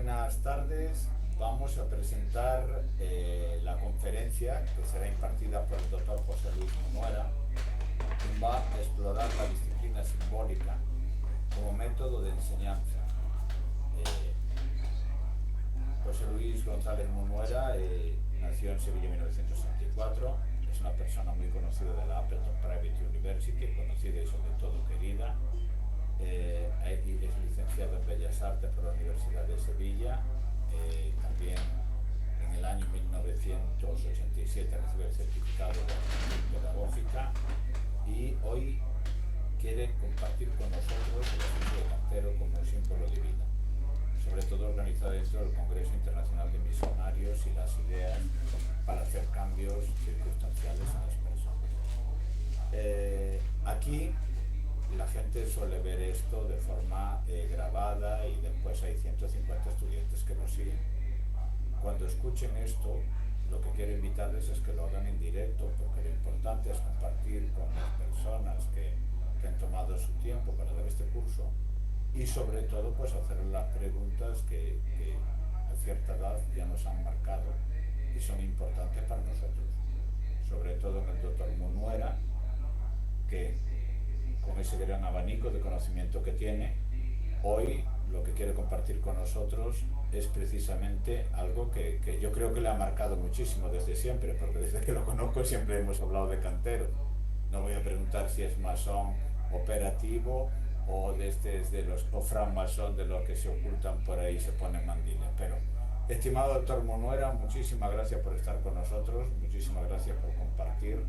Buenas tardes. Vamos a presentar la conferencia que será impartida por el doctor José Luis Monuera, quien va a explorar la disciplina simbólica como método de enseñanza. Eh, José Luis González Monuera nació en Sevilla en 1964. Es una persona muy conocida de la Appleton Private University, conocida y sobre todo querida. Es licenciado en Bellas Artes por la Universidad de Sevilla. También en el año 1987 recibe el certificado de aptitud pedagógica y hoy quiere compartir con nosotros el oficio de cantero como símbolo de vida, sobre todo organizado dentro del Congreso Internacional de Misionarios y las ideas para hacer cambios circunstanciales en las personas. Aquí la gente suele ver esto de forma grabada y después hay 150 estudiantes que lo siguen. Cuando escuchen esto, lo que quiero invitarles es que lo hagan en directo, porque lo importante es compartir con las personas que han tomado su tiempo para dar este curso y sobre todo pues hacer las preguntas que a cierta edad ya nos han marcado y son importantes para nosotros. Sobre todo en el doctor Monuera, que con ese gran abanico de conocimiento que tiene, hoy lo que quiere compartir con nosotros es precisamente algo que yo creo que le ha marcado muchísimo desde siempre, porque desde que lo conozco siempre hemos hablado de canteros. No voy a preguntar si es masón operativo o de los o francmasón de los que se ocultan por ahí y se ponen mandiles. Pero, estimado doctor Monuera, muchísimas gracias por estar con nosotros, muchísimas gracias por compartir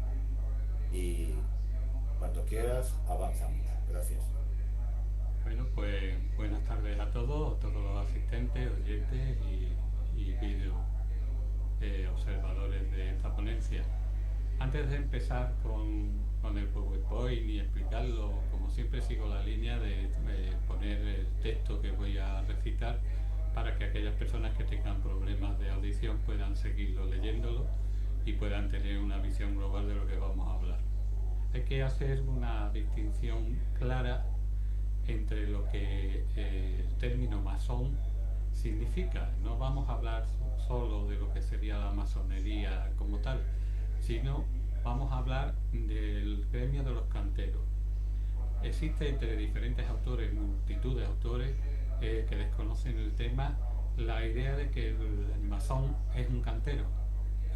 y cuando quieras avanzamos. Gracias. Bueno, pues buenas tardes a todos los asistentes, oyentes y vídeo observadores de esta ponencia. Antes de empezar con el PowerPoint y explicarlo, como siempre sigo la línea de poner el texto que voy a recitar para que aquellas personas que tengan problemas de audición puedan seguirlo leyéndolo y puedan tener una visión global de lo que vamos a hablar. Hay que hacer una distinción clara entre lo que el término masón significa. No vamos a hablar solo de lo que sería la masonería como tal, sino vamos a hablar del gremio de los canteros. Existe entre diferentes autores, multitud de autores que desconocen el tema, la idea de que el masón es un cantero,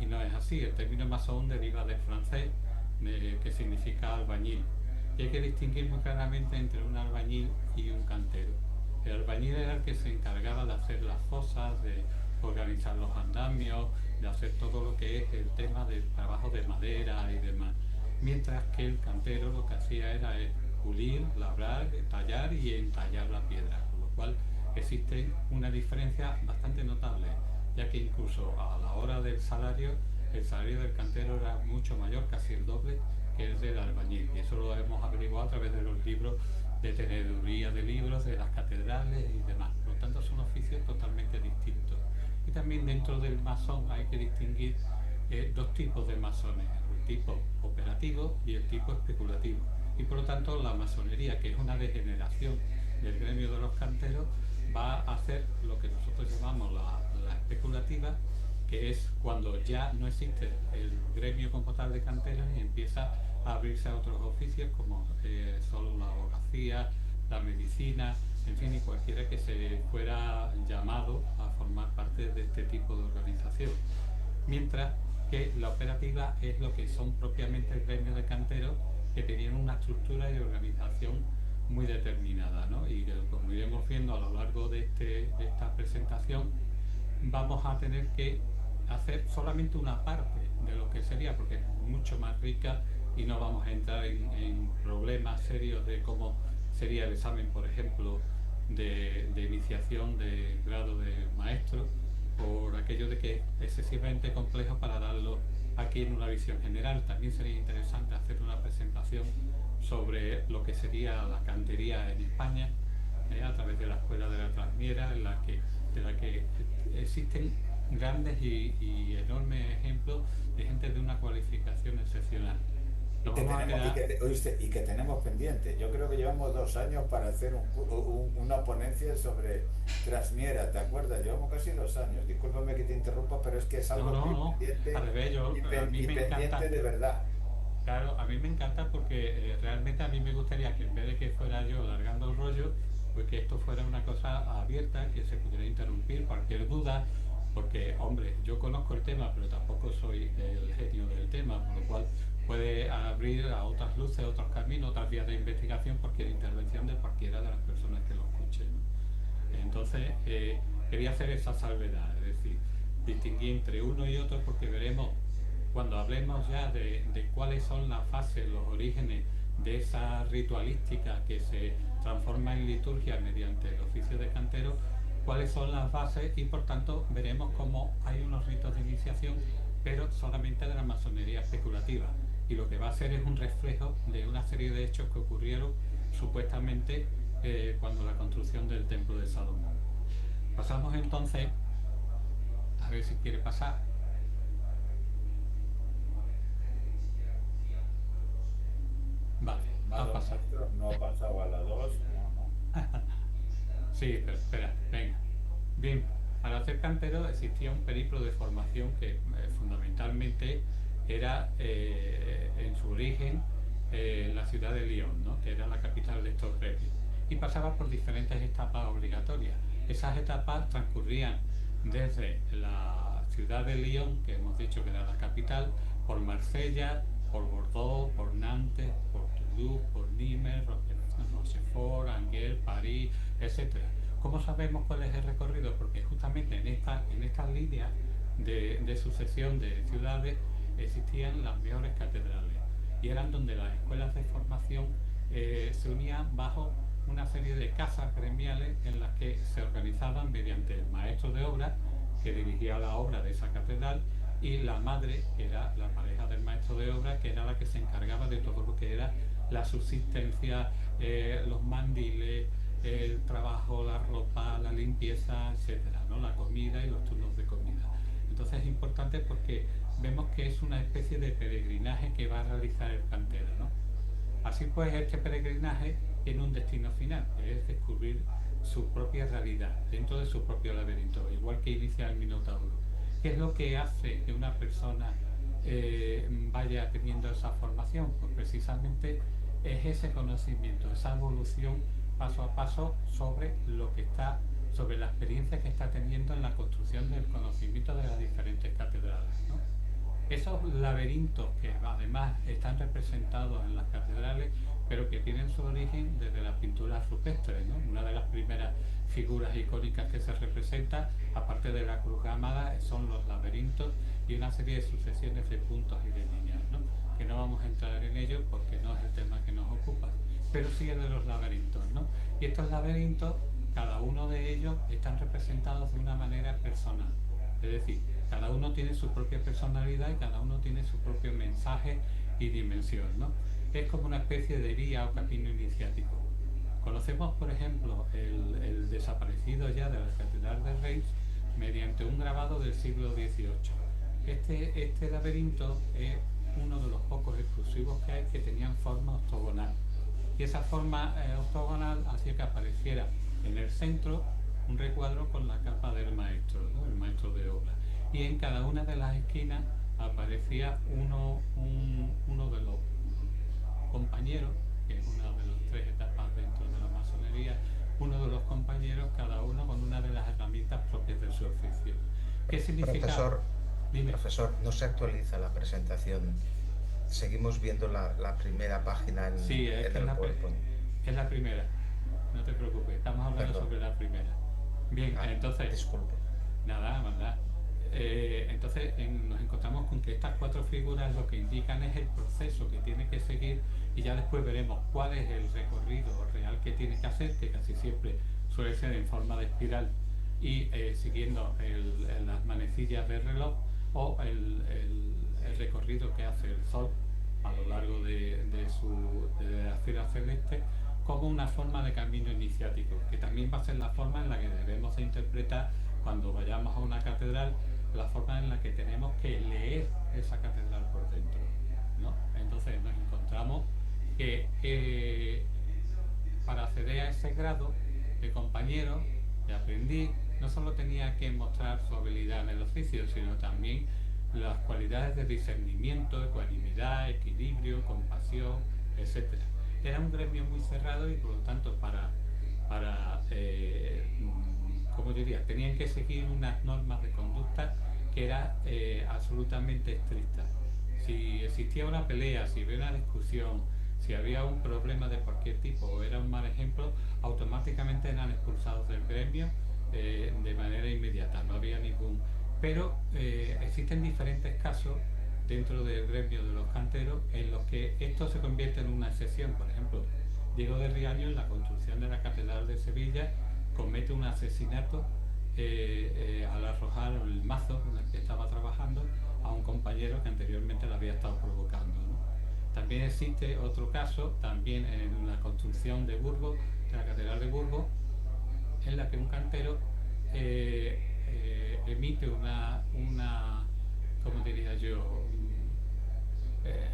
y no es así. El término masón deriva del francés, que significa albañil. Y hay que distinguir muy claramente entre un albañil y un cantero. El albañil era el que se encargaba de hacer las fosas, de organizar los andamios, de hacer todo lo que es el tema del trabajo de madera y demás. Mientras que el cantero lo que hacía era pulir, labrar, tallar y entallar la piedra. Con lo cual existe una diferencia bastante notable, ya que incluso a la hora del salario, el salario del cantero era mucho mayor, casi el doble, que el del albañil, y eso lo hemos averiguado a través de los libros de teneduría de libros, de las catedrales y demás. Por lo tanto, son oficios totalmente distintos. Y también dentro del masón hay que distinguir dos tipos de masones, el tipo operativo y el tipo especulativo. Y por lo tanto, la masonería, que es una degeneración del gremio de los canteros, va a hacer lo que nosotros llamamos la especulativa, que es cuando ya no existe el gremio como tal de canteros y empieza a abrirse a otros oficios como son la abogacía, la medicina, en fin, y cualquiera que se fuera llamado a formar parte de este tipo de organización. Mientras que la operativa es lo que son propiamente el gremio de canteros, que tenían una estructura y organización muy determinada, ¿no? Y como iremos viendo a lo largo de esta presentación, vamos a tener que hacer solamente una parte de lo que sería, porque es mucho más rica y no vamos a entrar en problemas serios de cómo sería el examen, por ejemplo, de iniciación de grado de maestro, por aquello de que es excesivamente complejo para darlo aquí en una visión general. También sería interesante hacer una presentación sobre lo que sería la cantería en España, a través de la Escuela de la Trasmiera, de la que existen grandes y enormes ejemplos de gente de una cualificación excepcional. Nos vamos a quedar. Oíste, y que tenemos pendiente. Yo creo que llevamos 2 años para hacer una ponencia sobre Trasmiera, ¿te acuerdas? Llevamos casi 2 años. Discúlpame que te interrumpa, pero es que es No, algo no, muy no. Al pendiente revés, a mí y me pendiente encanta. de verdad. Claro, a mí me encanta porque realmente a mí me gustaría que en vez de que fuera yo largando el rollo, pues que esto fuera una cosa abierta, que se pudiera interrumpir cualquier duda, porque, hombre, yo conozco el tema, pero tampoco soy el genio del tema, por lo cual puede abrir a otras luces, otros caminos, otras vías de investigación, cualquier intervención de cualquiera de las personas que lo escuchen, ¿no? Entonces, quería hacer esa salvedad, es decir, distinguir entre uno y otro porque veremos cuando hablemos ya de cuáles son las fases, los orígenes de esa ritualística que se transforma en liturgia mediante el oficio de cantero, cuáles son las bases y por tanto veremos cómo hay unos ritos de iniciación, pero solamente de la masonería especulativa. Y lo que va a ser es un reflejo de una serie de hechos que ocurrieron supuestamente cuando la construcción del templo de Salomón. Pasamos entonces, a ver si quiere pasar. Vale, ha Amado pasado. nuestro, no ha pasado a la 2, no, no. Sí, pero espera, venga. Bien, para hacer cantero existía un periplo de formación que fundamentalmente era en su origen la ciudad de Lyon, ¿no? Que era la capital de estos gremios, y pasaba por diferentes etapas obligatorias. Esas etapas transcurrían desde la ciudad de Lyon, que hemos dicho que era la capital, por Marsella, por Bordeaux, por Nantes, por Toulouse, por Nimes, Rochefort, Angers, París, etcétera. ¿Cómo sabemos cuál es el recorrido? Porque justamente en estas líneas de sucesión de ciudades existían las mejores catedrales y eran donde las escuelas de formación se unían bajo una serie de casas gremiales en las que se organizaban mediante el maestro de obra que dirigía la obra de esa catedral y la madre, que era la pareja del maestro de obra, que era la que se encargaba de todo lo que era la subsistencia, los mandiles, el trabajo, la ropa, la limpieza, etcétera, ¿no? La comida y los turnos de comida. Entonces es importante porque vemos que es una especie de peregrinaje que va a realizar el cantero, ¿no? Así pues, este peregrinaje tiene un destino final, que es descubrir su propia realidad dentro de su propio laberinto, igual que inicia el Minotauro. ¿Qué es lo que hace que una persona vaya teniendo esa formación? Pues precisamente es ese conocimiento, esa evolución paso a paso sobre lo que está, sobre la experiencia que está teniendo en la construcción del conocimiento de las diferentes catedrales, ¿no? Esos laberintos que además están representados en las catedrales, pero que tienen su origen desde la pintura rupestre, ¿no? Una de las primeras figuras icónicas que se representa, aparte de la cruz gamada, son los laberintos y una serie de sucesiones de puntos y de líneas, ¿no? Que no vamos a entrar en ello porque no es el tema que nos ocupa, pero sí el de los laberintos, ¿no? Y estos laberintos, cada uno de ellos están representados de una manera personal, es decir, cada uno tiene su propia personalidad y cada uno tiene su propio mensaje y dimensión, ¿no? Es como una especie de guía o camino iniciático. Conocemos, por ejemplo, el desaparecido ya de la Catedral de Reims mediante un grabado del siglo XVIII. Este laberinto es uno de los pocos exclusivos que hay que tenían forma octogonal. Y esa forma octogonal hacía que apareciera en el centro un recuadro con la capa del maestro, ¿no? El maestro de obra. Y en cada una de las esquinas aparecía uno de los compañeros, que es una de las tres etapas dentro de la masonería, uno de los compañeros, cada uno con una de las herramientas propias de su oficio. ¿Qué significa? Profesor, Dime. profesor, no se actualiza la presentación. Seguimos viendo la primera página Sí, en el PowerPoint. es la primera. No te preocupes, estamos hablando Perdón. sobre la primera. Bien, entonces, Disculpe. nada. Entonces nos encontramos con que estas cuatro figuras lo que indican es el proceso que tiene que seguir y ya después veremos cuál es el recorrido real que tiene que hacer, que casi siempre suele ser en forma de espiral y siguiendo las manecillas del reloj o el recorrido que hace el Sol a lo largo de la esfera celeste como una forma de camino iniciático, que también va a ser la forma en la que debemos de interpretar cuando vayamos a una catedral, la forma en la que tenemos que leer esa catedral por dentro. ¿no? Entonces nos encontramos que para acceder a ese grado de compañero, de aprendiz, no solo tenía que mostrar su habilidad en el oficio, sino también las cualidades de discernimiento, ecuanimidad, equilibrio, compasión, etcétera. Era un gremio muy cerrado y por lo tanto como diría, tenían que seguir unas normas de conducta que eran absolutamente estrictas. Si existía una pelea, si había una discusión, si había un problema de cualquier tipo o era un mal ejemplo, automáticamente eran expulsados del gremio de manera inmediata, no había ningún... Pero existen diferentes casos dentro del gremio de los canteros en los que esto se convierte en una excepción. Por ejemplo, Diego de Riaño, en la construcción de la Catedral de Sevilla, comete un asesinato al arrojar el mazo con el que estaba trabajando a un compañero que anteriormente lo había estado provocando, ¿no? También existe otro caso, también en la construcción de Burgos, de la Catedral de Burgos, en la que un cantero emite ¿cómo diría yo?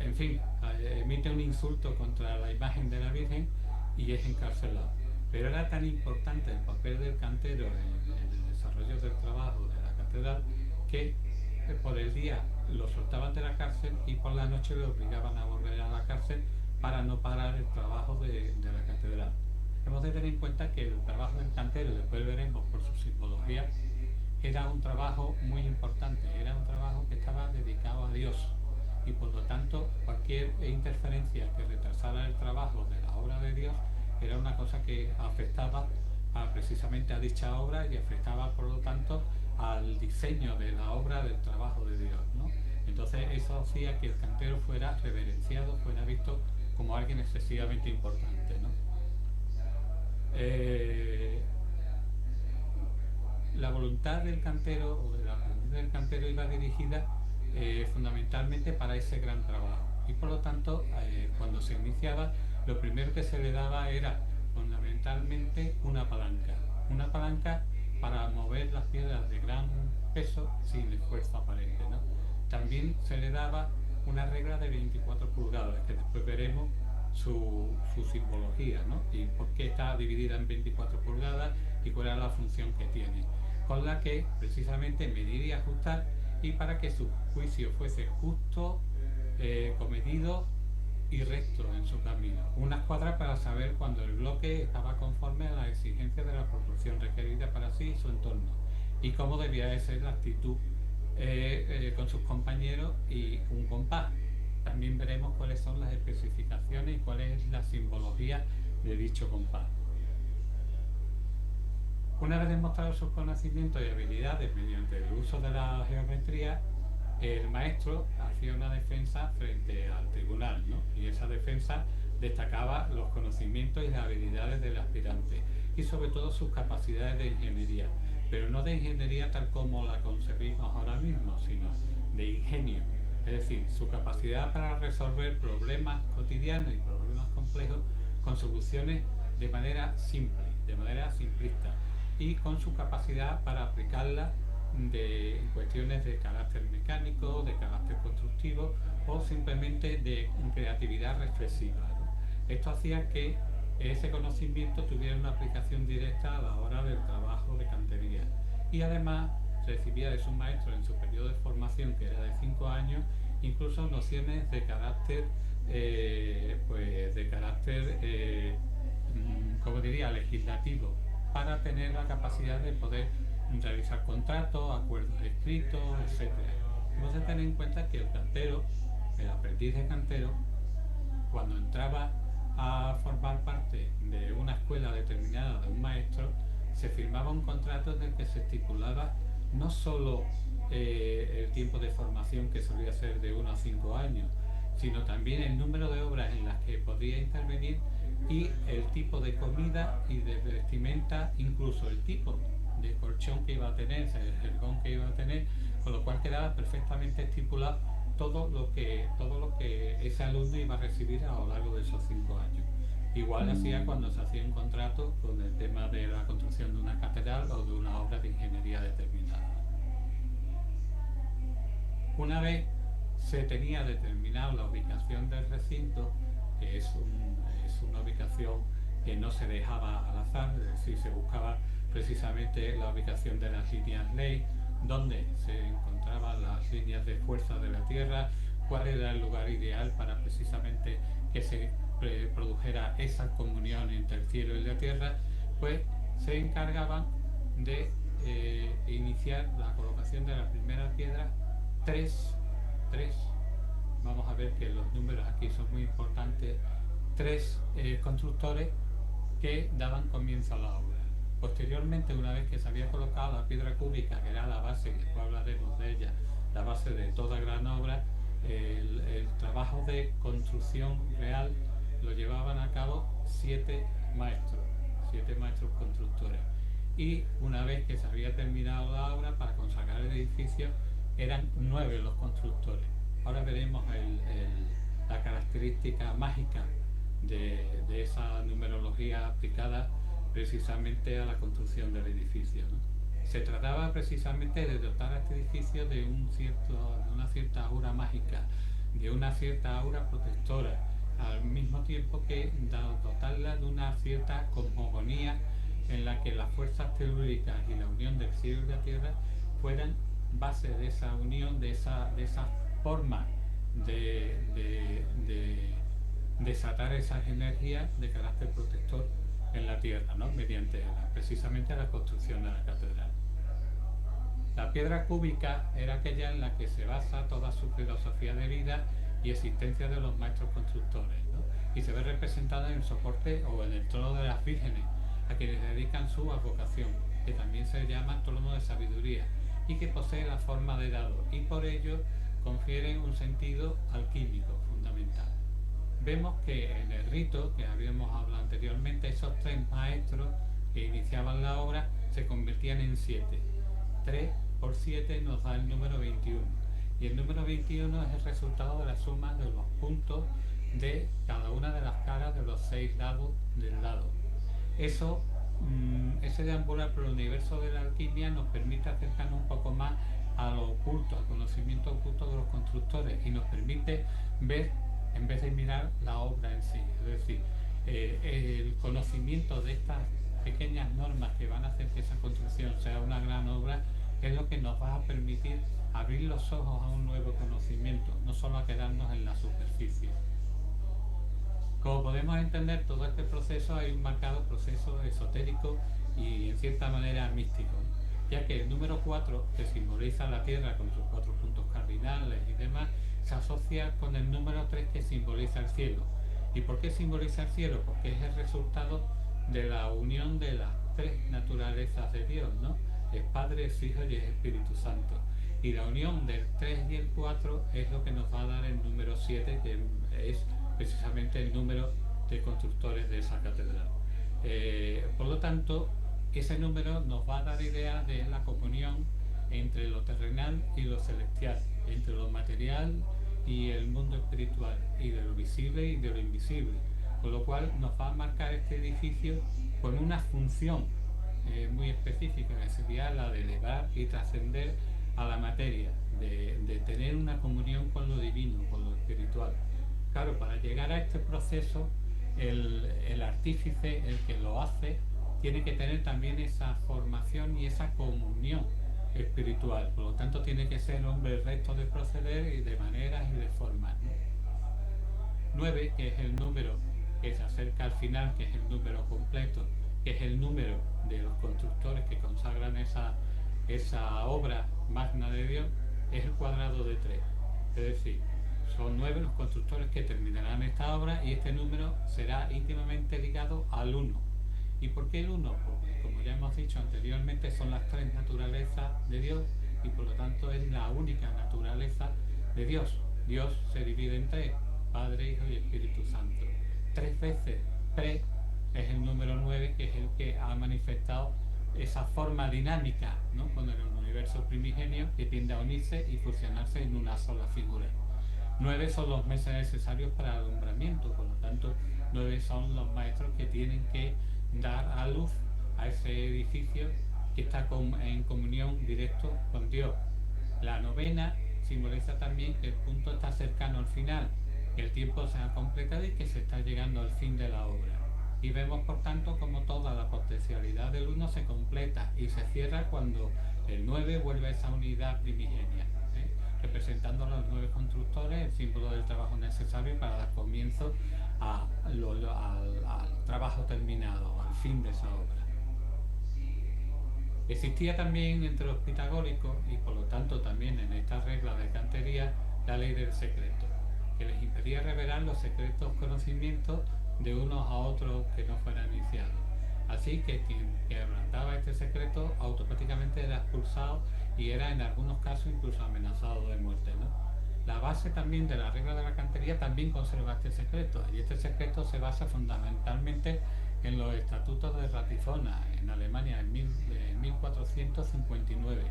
En fin, emite un insulto contra la imagen de la Virgen y es encarcelado. Pero era tan importante el papel del cantero en el desarrollo del trabajo de la catedral que por el día lo soltaban de la cárcel y por la noche lo obligaban a volver a la cárcel para no parar el trabajo de la catedral. Hemos de tener en cuenta que el trabajo del cantero, después veremos por su simbología, era un trabajo muy importante, era un trabajo que estaba dedicado a Dios y por lo tanto cualquier interferencia que retrasara el trabajo de la obra de Dios era una cosa que afectaba precisamente a dicha obra y afectaba por lo tanto al diseño de la obra del trabajo de Dios, ¿no? Entonces eso hacía que el cantero fuera reverenciado, fuera visto como alguien excesivamente importante, ¿no? La voluntad del cantero o de la aprendiz del cantero iba dirigida fundamentalmente para ese gran trabajo y por lo tanto cuando se iniciaba lo primero que se le daba era fundamentalmente una palanca para mover las piedras de gran peso sin esfuerzo aparente, ¿no? También se le daba una regla de 24 pulgadas que después veremos su simbología, ¿no? Y por qué está dividida en 24 pulgadas y cuál es la función que tiene, con la que precisamente medir y ajustar y para que su juicio fuese justo, comedido y recto en su camino. Una escuadra para saber cuando el bloque estaba conforme a las exigencias de la proporción requerida para sí y su entorno y cómo debía de ser la actitud con sus compañeros y un compás. También veremos cuáles son las especificaciones y cuál es la simbología de dicho compás. Una vez demostrados sus conocimientos y habilidades mediante el uso de la geometría, el maestro hacía una defensa frente al tribunal, ¿no? Y esa defensa destacaba los conocimientos y las habilidades del aspirante y sobre todo sus capacidades de ingeniería, pero no de ingeniería tal como la concebimos ahora mismo, sino de ingenio, es decir, su capacidad para resolver problemas cotidianos y problemas complejos con soluciones de manera simple, de manera simplista, y con su capacidad para aplicarla de cuestiones de carácter mecánico, de carácter constructivo o simplemente de creatividad reflexiva, ¿no? Esto hacía que ese conocimiento tuviera una aplicación directa a la hora del trabajo de cantería y además recibía de su maestro en su periodo de formación, que era de 5 años, incluso nociones de carácter como diría, legislativo, para tener la capacidad de poder realizar contratos, acuerdos escritos, etc. Hemos de tener en cuenta que el cantero, el aprendiz de cantero, cuando entraba a formar parte de una escuela determinada de un maestro, se firmaba un contrato en el que se estipulaba no solo el tiempo de formación, que solía ser de 1 a 5 años, sino también el número de obras en las que podía intervenir y el tipo de comida y de vestimenta, incluso el tipo de colchón que iba a tener, el jergón que iba a tener, con lo cual quedaba perfectamente estipulado todo lo que ese alumno iba a recibir a lo largo de esos 5 años. Igual hacía cuando se hacía un contrato con el tema de la construcción de una catedral o de una obra de ingeniería determinada. Una vez se tenía determinado la ubicación del recinto, que es una ubicación que no se dejaba al azar, es decir, se buscaba precisamente la ubicación de las líneas ley, donde se encontraban las líneas de fuerza de la Tierra, cuál era el lugar ideal para precisamente que se produjera esa comunión entre el cielo y la tierra, pues se encargaban de iniciar la colocación de la primera piedra tres, vamos a ver que los números aquí son muy importantes, tres constructores que daban comienzo a la obra. Posteriormente, una vez que se había colocado la piedra cúbica, que era la base, que después hablaremos de ella, la base de toda gran obra, el trabajo de construcción real lo llevaban a cabo 7 maestros constructores. Y una vez que se había terminado la obra, para consagrar el edificio, eran 9 los constructores. Ahora veremos la característica mágica de esa numerología aplicada precisamente a la construcción del edificio, ¿no? Se trataba precisamente de dotar a este edificio de una cierta aura mágica, de una cierta aura protectora, al mismo tiempo que dotarla de una cierta cosmogonía en la que las fuerzas telúricas y la unión del cielo y la tierra fueran base de esa unión, de esa forma de desatar esas energías de carácter protector en la tierra, ¿no? Mediante precisamente la construcción de la catedral. La piedra cúbica era aquella en la que se basa toda su filosofía de vida y existencia de los maestros constructores, ¿no? Y se ve representada en el soporte o en el trono de las vírgenes, a quienes dedican su advocación, que también se llama trono de sabiduría, y que posee la forma de dado, y por ello confiere un sentido alquímico fundamental. Vemos que en el rito que habíamos hablado anteriormente, esos 3 maestros que iniciaban la obra se convertían en 7. 3 por 7 nos da el número 21. Y el número 21 es el resultado de la suma de los puntos de cada una de las caras de los 6 lados del dado. Ese deambular por el universo de la alquimia nos permite acercarnos un poco más a lo oculto, al conocimiento oculto de los constructores, y nos permite ver, en vez de mirar, la obra en sí. Es decir, el conocimiento de estas pequeñas normas que van a hacer que esa construcción sea una gran obra es lo que nos va a permitir abrir los ojos a un nuevo conocimiento, no solo a quedarnos en la superficie. Como podemos entender, todo este proceso hay un marcado proceso esotérico y en cierta manera místico, ya que el número 4, que simboliza la Tierra con sus 4 puntos cardinales y demás, se asocia con el número 3, que simboliza el cielo. ¿Y por qué simboliza el cielo? Porque es el resultado de la unión de las 3 naturalezas de Dios, ¿no? Es Padre, es Hijo y es Espíritu Santo. Y la unión del 3 y el 4 es lo que nos va a dar el número 7, que es precisamente el número de constructores de esa catedral. Por lo tanto, ese número nos va a dar idea de la comunión entre lo terrenal y lo celestial, entre lo material y el mundo espiritual, y de lo visible y de lo invisible, con lo cual nos va a marcar este edificio con una función muy específica, que sería la de elevar y trascender a la materia, de tener una comunión con lo divino, con lo espiritual. Claro, para llegar a este proceso, el artífice, el que lo hace, tiene que tener también esa formación y esa comunión espiritual. Por lo tanto, tiene que ser hombre recto de proceder y de maneras y de formas, ¿no? 9, que es el número que se acerca al final, que es el número completo, que es el número de los constructores que consagran esa obra magna de Dios, es el cuadrado de 3. Es decir, son 9 los constructores que terminarán esta obra, y este número será íntimamente ligado al 1. ¿Y por qué el 1? Porque, como ya hemos dicho anteriormente, son las 3 naturalezas de Dios, y por lo tanto es la única naturaleza de Dios. Dios se divide en 3, Padre, Hijo y Espíritu Santo. 3 veces 3 es el número 9, que es el que ha manifestado esa forma dinámica, ¿no?, con el universo primigenio, que tiende a unirse y fusionarse en una sola figura. 9 son los meses necesarios para el alumbramiento, por lo tanto 9 son los maestros que tienen que dar a luz a ese edificio que está en comunión directo con Dios. La novena simboliza también que el punto está cercano al final, que el tiempo se ha completado y que se está llegando al fin de la obra. Y vemos por tanto como toda la potencialidad del 1 se completa y se cierra cuando el 9 vuelve a esa unidad primigenia, representando a los 9 constructores, el símbolo del trabajo necesario para dar comienzo al trabajo terminado, al fin de esa obra. Existía también entre los pitagóricos, y por lo tanto también en esta regla de cantería, la ley del secreto, que les impedía revelar los secretos conocimientos de unos a otros que no fueran iniciados. Así que quien quebrantaba este secreto automáticamente era expulsado y era en algunos casos incluso amenazado de muerte, ¿no? La base también de la regla de la cantería también conserva este secreto, y este secreto se basa fundamentalmente en los estatutos de Ratisbona, en Alemania, en 1459,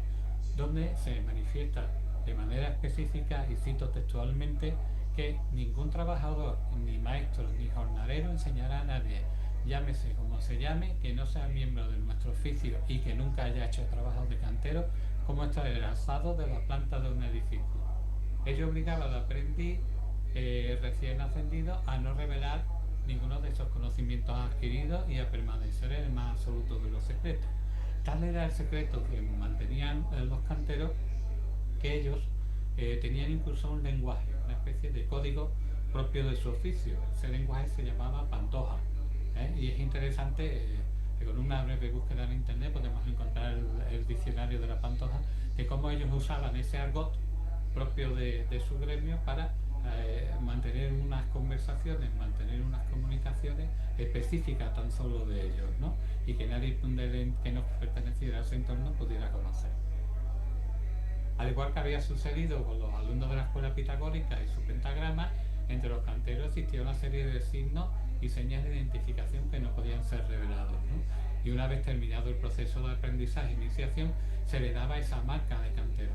donde se manifiesta de manera específica, y cito textualmente, que ningún trabajador, ni maestro, ni jornalero enseñará a nadie, llámese como se llame, que no sea miembro de nuestro oficio y que nunca haya hecho trabajos de cantero, cómo extraer el alzado de la planta de un edificio. Ello obligaba al aprendiz recién ascendido a no revelar ninguno de esos conocimientos adquiridos y a permanecer en el más absoluto de los secretos. Tal era el secreto que mantenían los canteros, que ellos tenían incluso un lenguaje, una especie de código propio de su oficio. Ese lenguaje se llamaba pantoja, y es interesante que con una breve búsqueda en internet podemos encontrar el diccionario de la pantoja, de cómo ellos usaban ese argot propio de su gremio para mantener unas conversaciones, mantener unas comunicaciones específicas tan solo de ellos, ¿no? Y que nadie que no perteneciera a ese entorno pudiera conocer. Al igual que había sucedido con los alumnos de la escuela pitagórica y su pentagrama, entre los canteros existía una serie de signos y señas de identificación que no podían ser revelados, ¿no? Y una vez terminado el proceso de aprendizaje e iniciación, se le daba esa marca de cantero.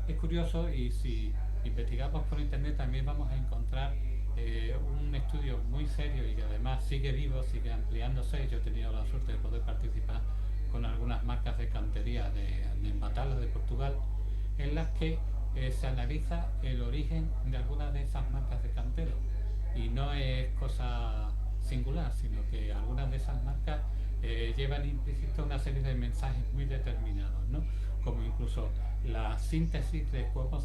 Es curioso, y si investigamos por internet también vamos a encontrar un estudio muy serio y que además sigue vivo, sigue ampliándose. Yo he tenido la suerte de poder participar con algunas marcas de cantería de Matala, de Portugal, en las que se analiza el origen de algunas de esas marcas de cantero, y no es cosa singular, sino que algunas de esas marcas llevan implícito una serie de mensajes muy determinados, ¿no? Como incluso la síntesis de cómo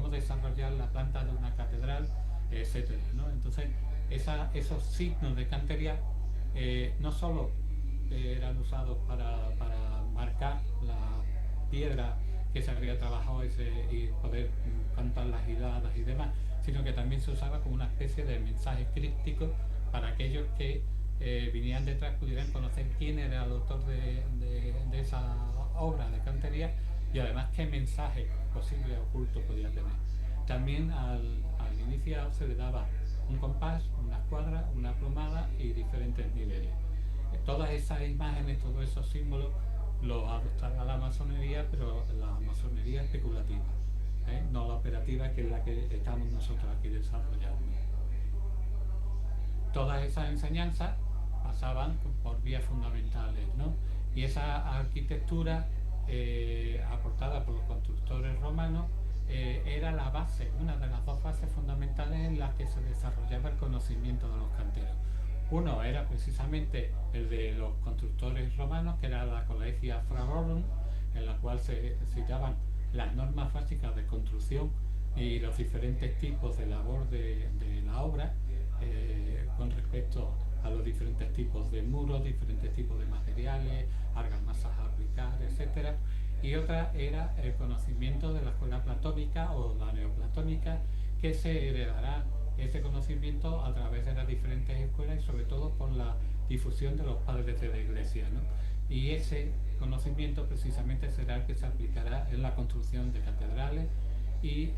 desarrollar la planta de una catedral, etcétera, ¿no? Entonces esos signos de cantería no solo eran usados para marcar la piedra que se había trabajado y poder cantar las hiladas y demás, sino que también se usaba como una especie de mensaje críptico para aquellos que vinieran detrás pudieran conocer quién era el autor de esa obra de cantería, y además qué mensaje posible oculto podía tener. También al iniciado se le daba un compás, una escuadra, una plomada y diferentes niveles. Todas esas imágenes, todos esos símbolos los adoptaba la masonería, pero la masonería especulativa, no la operativa, que es la que estamos nosotros aquí desarrollando. Todas esas enseñanzas pasaban por vías fundamentales, ¿no? Y esa arquitectura aportada por los constructores romanos era la base, una de las dos bases fundamentales en las que se desarrollaba el conocimiento de los canteros. Uno era precisamente el de los constructores romanos, que era la Collegia Fragorum, en la cual se citaban las normas básicas de construcción y los diferentes tipos de labor de la obra, con respecto a los diferentes tipos de muros, diferentes tipos de materiales, argamasas a aplicar, etc. Y otra era el conocimiento de la escuela platónica o la neoplatónica, que se heredará ese conocimiento a través de las diferentes escuelas y sobre todo por la difusión de los padres de la Iglesia, ¿no? Y ese conocimiento precisamente será el que se aplicará en la construcción de catedrales y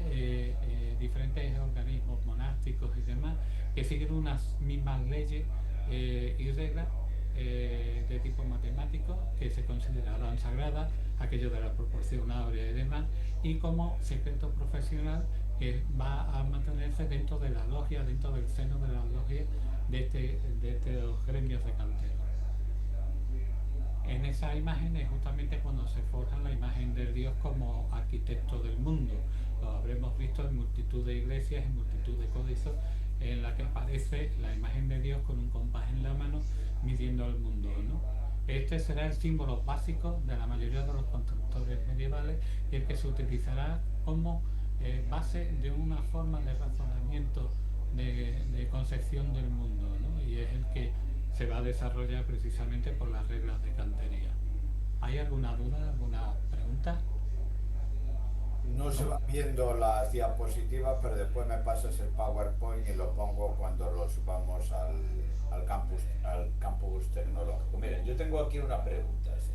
diferentes organismos monásticos y demás que siguen unas mismas leyes y reglas de tipo matemático que se considerarán sagradas, aquello de la proporción áurea y demás, y como secreto profesional que va a mantenerse dentro de la logia, dentro del seno de la logia de estos gremios de canteros. En esa imagen es justamente cuando se forja la imagen del Dios como arquitecto del mundo, lo habremos visto en multitud de iglesias, en multitud de códices, en la que aparece la imagen de Dios con un compás en la mano midiendo el mundo, ¿no? Este será el símbolo básico de la mayoría de los constructores medievales y el que se utilizará como base de una forma de razonamiento de concepción del mundo, ¿no? Y es el que se va a desarrollar precisamente por las reglas de cantería. ¿Hay alguna duda, alguna pregunta? No se va viendo las diapositivas, pero después me pasas el PowerPoint y lo pongo cuando lo subamos al campus tecnológico. Miren, yo tengo aquí una pregunta. ¿Sí?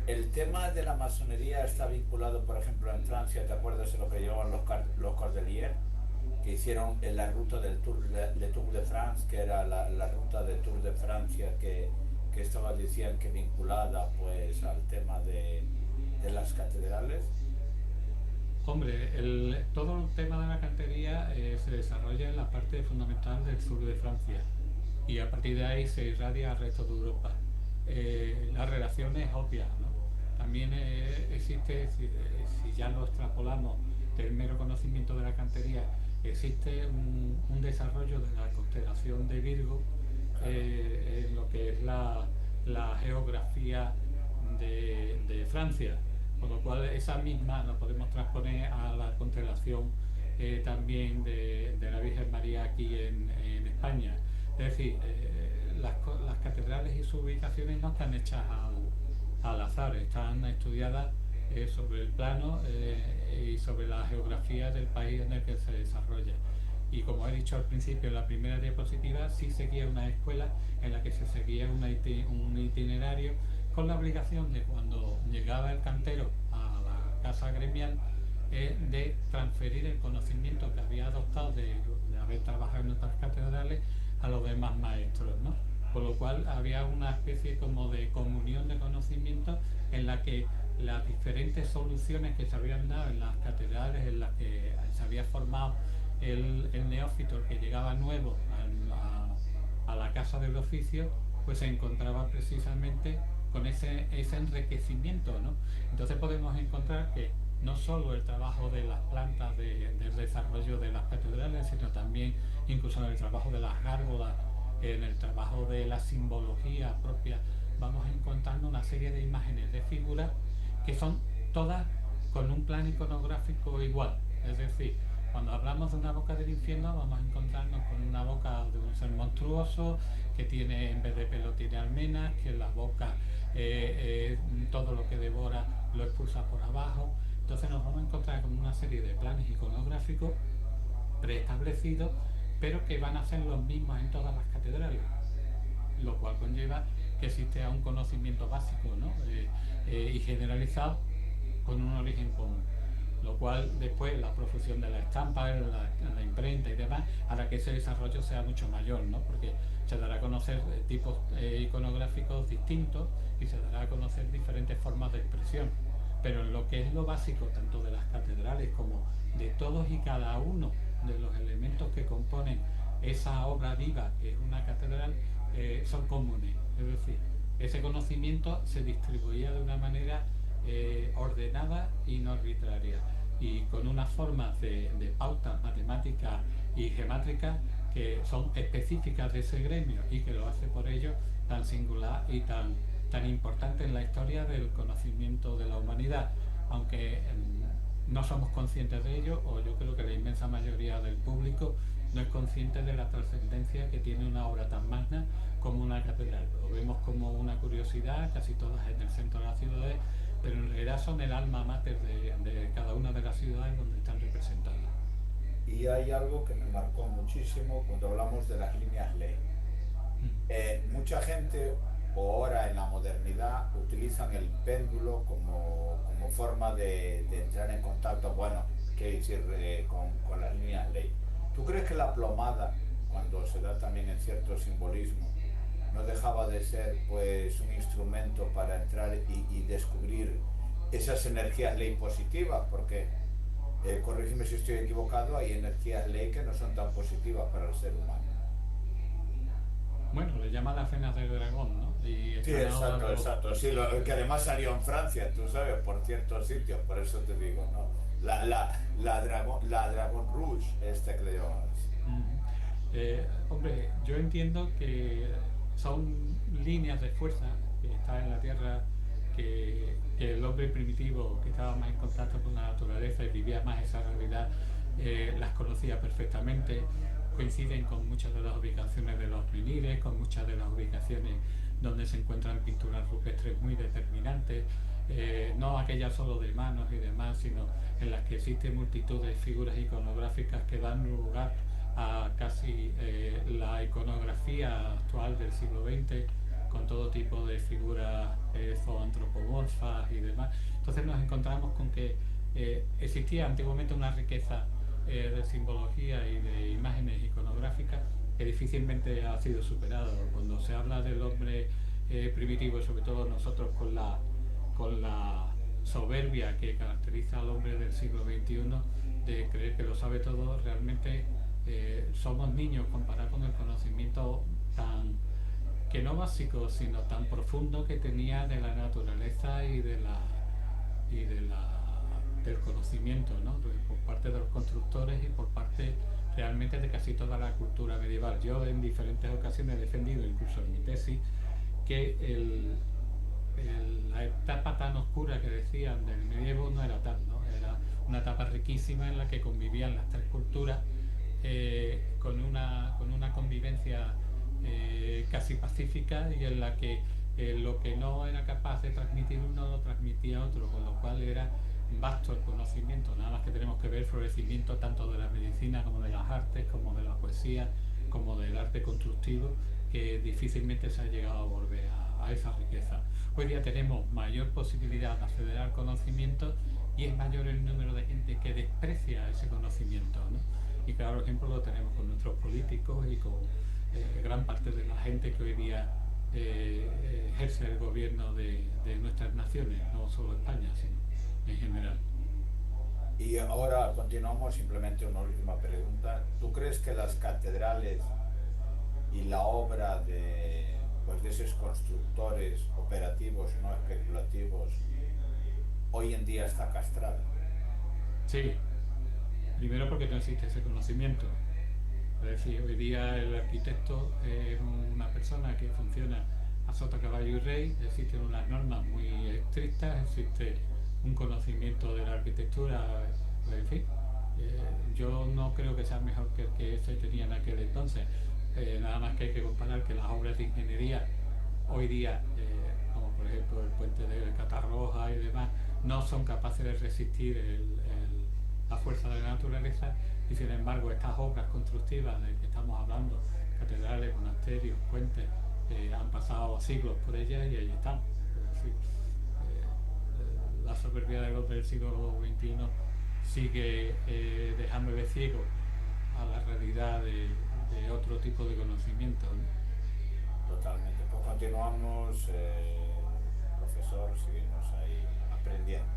El tema de la masonería está vinculado, por ejemplo, en Francia, ¿te acuerdas de lo que llevaban los Cordeliers? Que hicieron en la ruta del Tour de France, que era la ruta del Tour de Francia, que estaba, decían que vinculada pues al tema de las catedrales. Hombre, todo el tema de la cantería se desarrolla en la parte fundamental del sur de Francia y a partir de ahí se irradia al resto de Europa. La relación es obvia, ¿no? También existe, si ya lo extrapolamos del mero conocimiento de la cantería, existe un desarrollo de la constelación de Virgo en lo que es la geografía de Francia. Con lo cual esa misma la podemos transponer a la constelación también de la Virgen María aquí en España. Es decir, las catedrales y sus ubicaciones no están hechas al azar, están estudiadas sobre el plano y sobre la geografía del país en el que se desarrolla. Y como he dicho al principio, en la primera diapositiva sí seguía una escuela en la que se seguía un itinerario con la obligación de cuando llegaba el cantero a la casa gremial de transferir el conocimiento que había adoptado de haber trabajado en otras catedrales a los demás maestros, ¿no? Con lo cual había una especie como de comunión de conocimiento en la que las diferentes soluciones que se habían dado en las catedrales, en las que se había formado el neófito, el que llegaba nuevo a la casa del oficio, pues se encontraba precisamente con ese enriquecimiento, ¿no? Entonces podemos encontrar que no solo el trabajo de las plantas del desarrollo de las catedrales, sino también incluso en el trabajo de las gárgolas, en el trabajo de la simbología propia, vamos encontrando una serie de imágenes, de figuras que son todas con un plan iconográfico igual. Es decir, cuando hablamos de una boca del infierno vamos a encontrarnos con una boca de un ser monstruoso que tiene, en vez de pelo tiene almenas, que en la boca todo lo que devora lo expulsa por abajo. Entonces nos vamos a encontrar con una serie de planes iconográficos preestablecidos, pero que van a ser los mismos en todas las catedrales, lo cual conlleva que existe un conocimiento básico, ¿no? Y generalizado con un origen común, lo cual después la profusión de la estampa, la imprenta y demás hará que ese desarrollo sea mucho mayor, ¿no? Porque se dará a conocer tipos iconográficos distintos y se dará a conocer diferentes formas de expresión, pero en lo que es lo básico tanto de las catedrales como de todos y cada uno de los elementos que componen esa obra viva que es una catedral son comunes. Es decir, ese conocimiento se distribuía de una manera ordenada y no arbitraria, y con unas formas de pautas matemáticas y geométricas que son específicas de ese gremio y que lo hace por ello tan singular y tan importante en la historia del conocimiento de la humanidad, aunque no somos conscientes de ello, o yo creo que la inmensa mayoría del público no es consciente de la trascendencia que tiene una obra tan magna como una catedral. Lo vemos como una curiosidad, casi todas en el centro de las ciudades, pero en realidad son el alma mater de cada una de las ciudades donde están representadas. Y hay algo que me marcó muchísimo cuando hablamos de las líneas ley. Mucha gente ahora en la modernidad utilizan el péndulo como forma de entrar en contacto, bueno, qué decir, con las líneas ley. ¿Tú crees que la plomada, cuando se da también en cierto simbolismo, no dejaba de ser pues un instrumento para entrar y descubrir esas energías ley positivas? Porque, corrígeme si estoy equivocado, hay energías ley que no son tan positivas para el ser humano. Bueno, le llama las venas del dragón, ¿no? Sí, exacto. Sí, que además salió en Francia, tú sabes, por ciertos sitios, por eso te digo, ¿no? La Dragon Rouge, este que le llamamos. Ujú. Hombre, yo entiendo que son líneas de fuerza que están en la Tierra, que el hombre primitivo, que estaba más en contacto con la naturaleza y vivía más esa realidad, las conocía perfectamente. Coinciden con muchas de las ubicaciones de los menires, con muchas de las ubicaciones donde se encuentran pinturas rupestres muy determinantes, no aquellas solo de manos y demás, sino en las que existen multitud de figuras iconográficas que dan lugar a casi la iconografía actual del siglo XX, con todo tipo de figuras zoantropomorfas y demás. Entonces nos encontramos con que existía antiguamente una riqueza de simbología y de imágenes iconográficas que difícilmente ha sido superado. Cuando se habla del hombre primitivo, sobre todo nosotros con la soberbia que caracteriza al hombre del siglo XXI, de creer que lo sabe todo, realmente somos niños comparado con el conocimiento tan, que no básico, sino tan profundo que tenía de la naturaleza del conocimiento, ¿no? Por parte de los constructores y por parte realmente de casi toda la cultura medieval. Yo en diferentes ocasiones he defendido, incluso en mi tesis, que la etapa tan oscura que decían del medievo no era tal, ¿no? Era una etapa riquísima en la que convivían las tres culturas con una convivencia casi pacífica, y en la que lo que no era capaz de transmitir uno lo transmitía otro, con lo cual era vasto el conocimiento. Nada más que tenemos que ver el florecimiento tanto de la medicina como de las artes, como de la poesía, como del arte constructivo, que difícilmente se ha llegado a volver a esa riqueza. Hoy día tenemos mayor posibilidad de acceder al conocimiento y es mayor el número de gente que desprecia ese conocimiento, ¿no? Y claro ejemplo lo tenemos con nuestros políticos y con gran parte de la gente que hoy día ejerce el gobierno de nuestras naciones, no solo España, sino en general. Y ahora continuamos, simplemente una última pregunta. ¿Tú crees que las catedrales y la obra pues, de esos constructores operativos, no especulativos, hoy en día está castrada? Sí, primero porque no existe ese conocimiento. Es decir, hoy día el arquitecto es una persona que funciona a sota, caballo y rey. Existen unas normas muy estrictas, existe un conocimiento de la arquitectura, en fin. Yo no creo que sea mejor que el que se tenía en aquel entonces. Nada más que hay que comparar que las obras de ingeniería hoy día, como por ejemplo el puente de Catarroja y demás, no son capaces de resistir la fuerza de la naturaleza, y sin embargo estas obras constructivas de que estamos hablando, catedrales, monasterios, puentes, han pasado siglos por ellas y ahí están. Es decir, la soberbia del hombre del siglo XXI sigue dejándole ciego a la realidad de otro tipo de conocimiento, ¿no? Totalmente. Pues continuamos, profesor, seguimos ahí aprendiendo.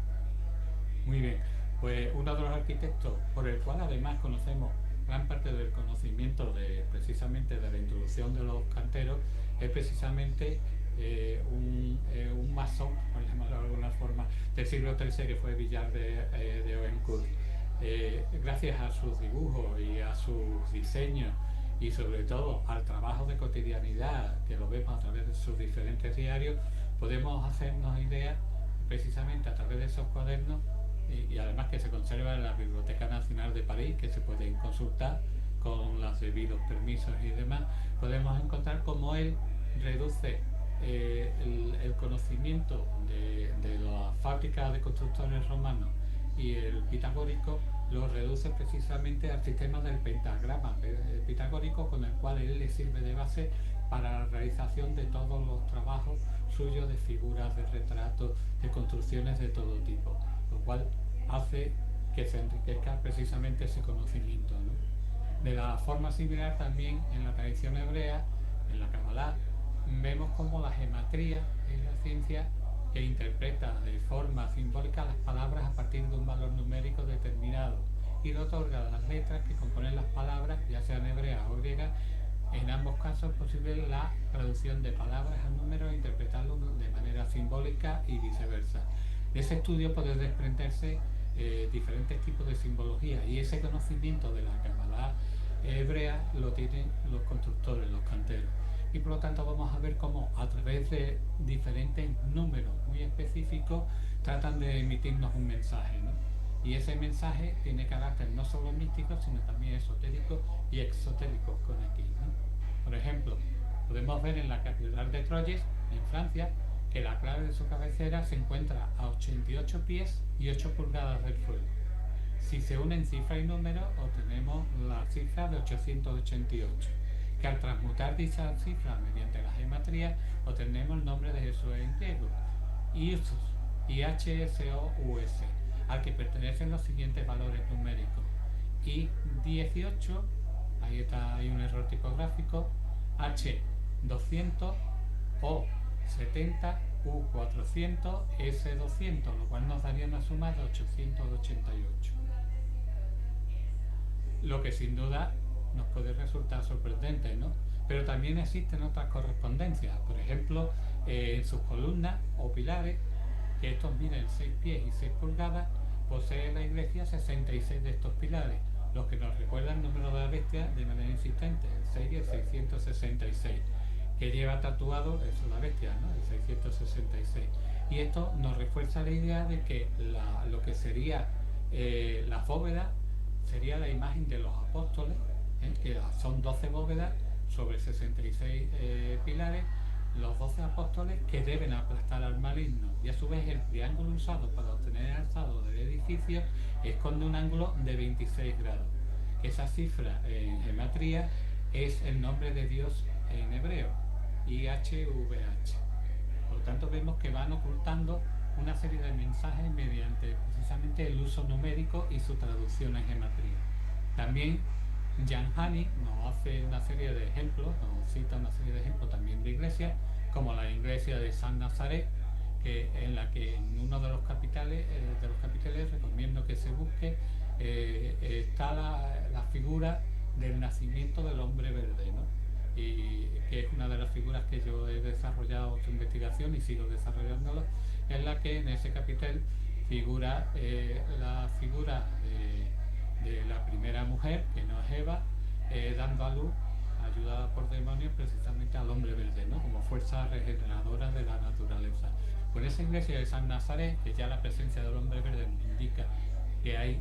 Muy bien, pues uno de los arquitectos por el cual además conocemos gran parte del conocimiento precisamente de la introducción de los canteros es precisamente un masón, por llamarlo de alguna forma, del siglo XIII, que fue Villar de Oencourt. Gracias a sus dibujos y a sus diseños, y sobre todo al trabajo de cotidianidad que lo vemos a través de sus diferentes diarios, podemos hacernos ideas precisamente a través de esos cuadernos, y además que se conserva en la Biblioteca Nacional de París, que se pueden consultar con los debidos permisos y demás. Podemos encontrar cómo él reduce el conocimiento de la fábrica de constructores romanos y el pitagórico, lo reduce precisamente al sistema del pentagrama pitagórico, con el cual él le sirve de base para la realización de todos los trabajos suyos de figuras, de retratos, de construcciones de todo tipo, lo cual hace que se enriquezca precisamente ese conocimiento, ¿no? De la forma similar también en la tradición hebrea, en la Kabbalah, vemos como la gematría es la ciencia que interpreta de forma simbólica las palabras a partir de un valor numérico determinado y le otorga a las letras que componen las palabras, ya sean hebreas o griegas. En ambos casos es posible la traducción de palabras a números e interpretarlos de manera simbólica y viceversa. De ese estudio puede desprenderse diferentes tipos de simbología, y ese conocimiento de la Kabbalah hebrea lo tienen los constructores, los canteros, y por lo tanto vamos a ver cómo a través de diferentes números muy específicos tratan de emitirnos un mensaje, ¿no? Y ese mensaje tiene carácter no solo místico, sino también esotérico y exotérico con aquí, ¿no? Por ejemplo, podemos ver en la Catedral de Troyes, en Francia, que la clave de su cabecera se encuentra a 88 pies y 8 pulgadas del suelo. Si se unen cifra y número, obtenemos la cifra de 888, que al transmutar dicha cifra mediante la geometría, obtenemos el nombre de Jesús en griego, Isus, IHSOUS, al que pertenecen los siguientes valores numéricos: I18, ahí está, hay un error tipográfico, H200, O70, U400, S200, lo cual nos daría una suma de 888. Lo que sin duda nos puede resultar sorprendente, ¿no? Pero también existen otras correspondencias. Por ejemplo, en sus columnas o pilares, que estos miden 6 pies y 6 pulgadas, posee la iglesia 66 de estos pilares, los que nos recuerdan el número de la bestia de manera insistente, el 6 y el 666, que lleva tatuado eso, la bestia, ¿no? El 666. Y esto nos refuerza la idea de que lo que sería la bóveda sería la imagen de los apóstoles, que son 12 bóvedas sobre 66 pilares, los 12 apóstoles que deben aplastar al maligno, y a su vez el triángulo usado para obtener el alzado del edificio esconde un ángulo de 26 grados. Esa cifra en gematría es el nombre de Dios en hebreo, IHVH. Por lo tanto vemos que van ocultando una serie de mensajes mediante precisamente el uso numérico y su traducción en gematría. También Jan Hani nos hace una serie de ejemplos, nos cita una serie de ejemplos también de iglesias, como la iglesia de San Nazaret, en la que en uno de los capiteles recomiendo que se busque, está la figura del nacimiento del hombre verde, ¿no? Y que es una de las figuras que yo he desarrollado su investigación y sigo desarrollándolo, en la que en ese capitel figura la figura de la primera mujer, que no es Eva, dando a luz, ayudada por demonios, precisamente al hombre verde, ¿no? Como fuerza regeneradora de la naturaleza. Por esa iglesia de San Nazaret, que ya la presencia del hombre verde nos indica que hay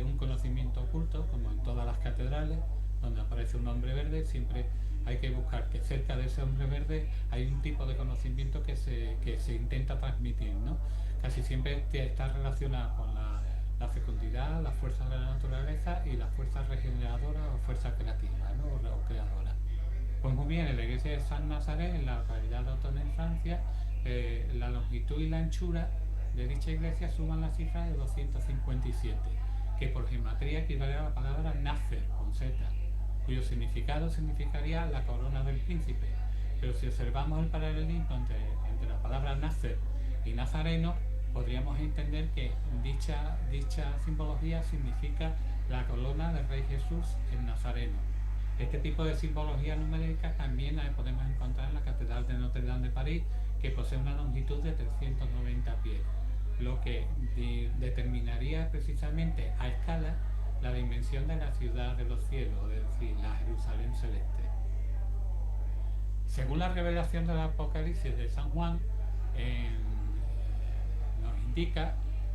un conocimiento oculto, como en todas las catedrales donde aparece un hombre verde, siempre hay que buscar que cerca de ese hombre verde hay un tipo de conocimiento que se intenta transmitir, ¿no? Casi siempre está relacionado con la fecundidad, las fuerzas de la naturaleza y las fuerzas regeneradoras o fuerzas creativas, ¿no? O creadoras. Pues muy bien, en la iglesia de San Nazaret, en la localidad de Autun, en Francia, la longitud y la anchura de dicha iglesia suman la cifra de 257, que por gematría equivale a la palabra Nazer, con Z, cuyo significado significaría la corona del príncipe. Pero si observamos el paralelismo entre la palabra Nazer y Nazareno, podríamos entender que dicha simbología significa la corona del Rey Jesús en Nazareno. Este tipo de simbología numérica también la podemos encontrar en la Catedral de Notre Dame de París, que posee una longitud de 390 pies, lo que determinaría precisamente a escala la dimensión de la ciudad de los cielos, es decir, la Jerusalén celeste. Según la revelación del Apocalipsis de San Juan, nos indica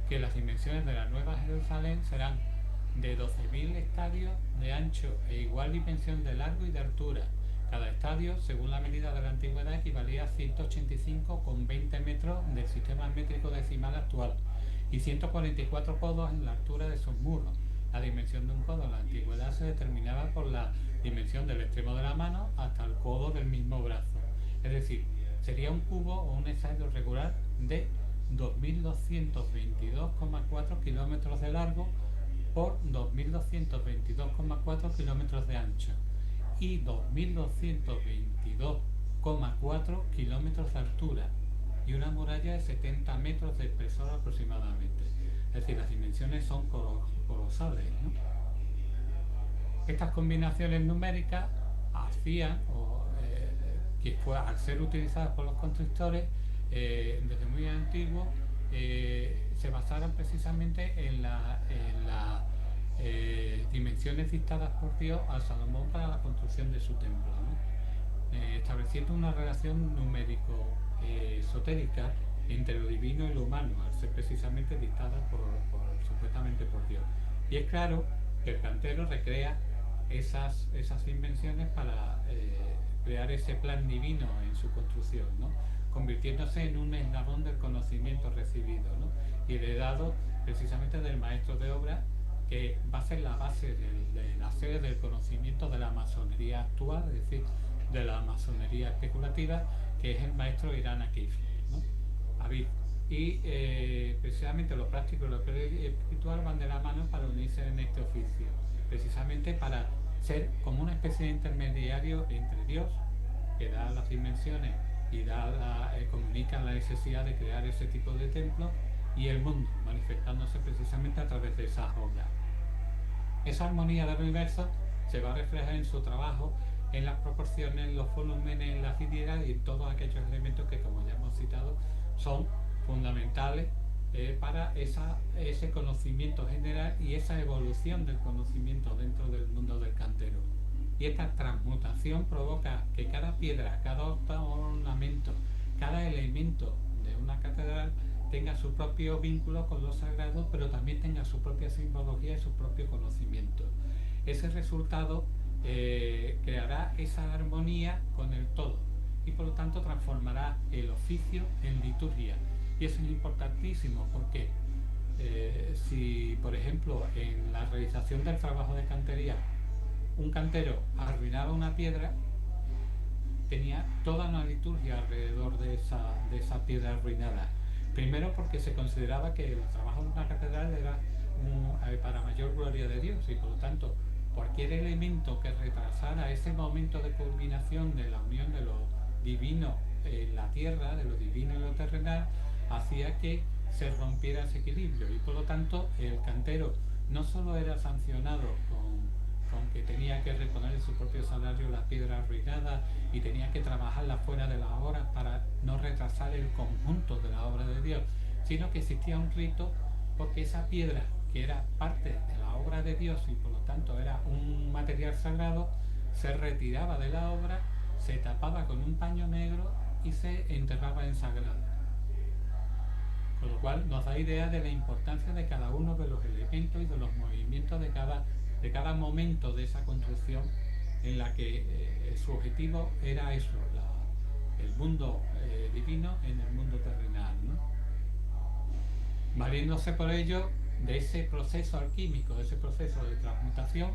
que las dimensiones de la Nueva Jerusalén serán de 12.000 estadios de ancho e igual dimensión de largo y de altura. Cada estadio, según la medida de la antigüedad, equivalía a 185,20 metros del sistema métrico decimal actual y 144 codos en la altura de sus muros. La dimensión de un codo en la antigüedad se determinaba por la dimensión del extremo de la mano hasta el codo del mismo brazo. Es decir, sería un cubo o un estadio regular de 2.222,4 kilómetros de largo por 2.222,4 kilómetros de ancho y 2.222,4 kilómetros de altura y una muralla de 70 metros de espesor aproximadamente. Es decir, las dimensiones son colosales, ¿no? Estas combinaciones numéricas hacían que al ser utilizadas por los constructores desde muy antiguo, se basaran precisamente en las dimensiones dictadas por Dios a Salomón para la construcción de su templo, ¿no? Estableciendo una relación numérico-esotérica entre lo divino y lo humano, al ser precisamente dictada supuestamente por Dios. Y es claro que el cantero recrea esas dimensiones para crear ese plan divino en su construcción, ¿no? Convirtiéndose en un eslabón del conocimiento recibido, ¿no? Y heredado precisamente del maestro de obra, que va a ser la base de la sede del conocimiento de la masonería actual, es decir, de la masonería especulativa, que es el maestro Irán Akif, ¿no? Y precisamente lo práctico y lo espiritual van de la mano para unirse en este oficio, precisamente para ser como una especie de intermediario entre Dios, que da las dimensiones y comunica la necesidad de crear ese tipo de templo, y el mundo, manifestándose precisamente a través de esas obras. Esa armonía del universo se va a reflejar en su trabajo, en las proporciones, los volúmenes, en las ideas y en todos aquellos elementos que, como ya hemos citado, son fundamentales para ese conocimiento general y esa evolución del conocimiento dentro del mundo del cantero. Y esta transmutación provoca que cada piedra, cada ornamento, cada elemento de una catedral tenga su propio vínculo con lo sagrado, pero también tenga su propia simbología y su propio conocimiento. Ese resultado creará esa armonía con el todo y por lo tanto transformará el oficio en liturgia. Y eso es importantísimo porque si, por ejemplo, en la realización del trabajo de cantería, un cantero arruinaba una piedra, tenía toda una liturgia alrededor de esa piedra arruinada. Primero porque se consideraba que el trabajo de una catedral era para mayor gloria de Dios, y por lo tanto cualquier elemento que retrasara ese momento de culminación de la unión de lo divino en la tierra, de lo divino en lo terrenal, hacía que se rompiera ese equilibrio, y por lo tanto el cantero no solo era sancionado con que tenía que reponer en su propio salario la piedra arruinada y tenía que trabajarla fuera de las horas para no retrasar el conjunto de la obra de Dios, sino que existía un rito porque esa piedra, que era parte de la obra de Dios y por lo tanto era un material sagrado, se retiraba de la obra, se tapaba con un paño negro y se enterraba en sagrado. Con lo cual nos da idea de la importancia de cada uno de los elementos y de los movimientos de cada momento de esa construcción, en la que su objetivo era eso, el mundo divino en el mundo terrenal, ¿no? Valiéndose por ello de ese proceso alquímico, de ese proceso de transmutación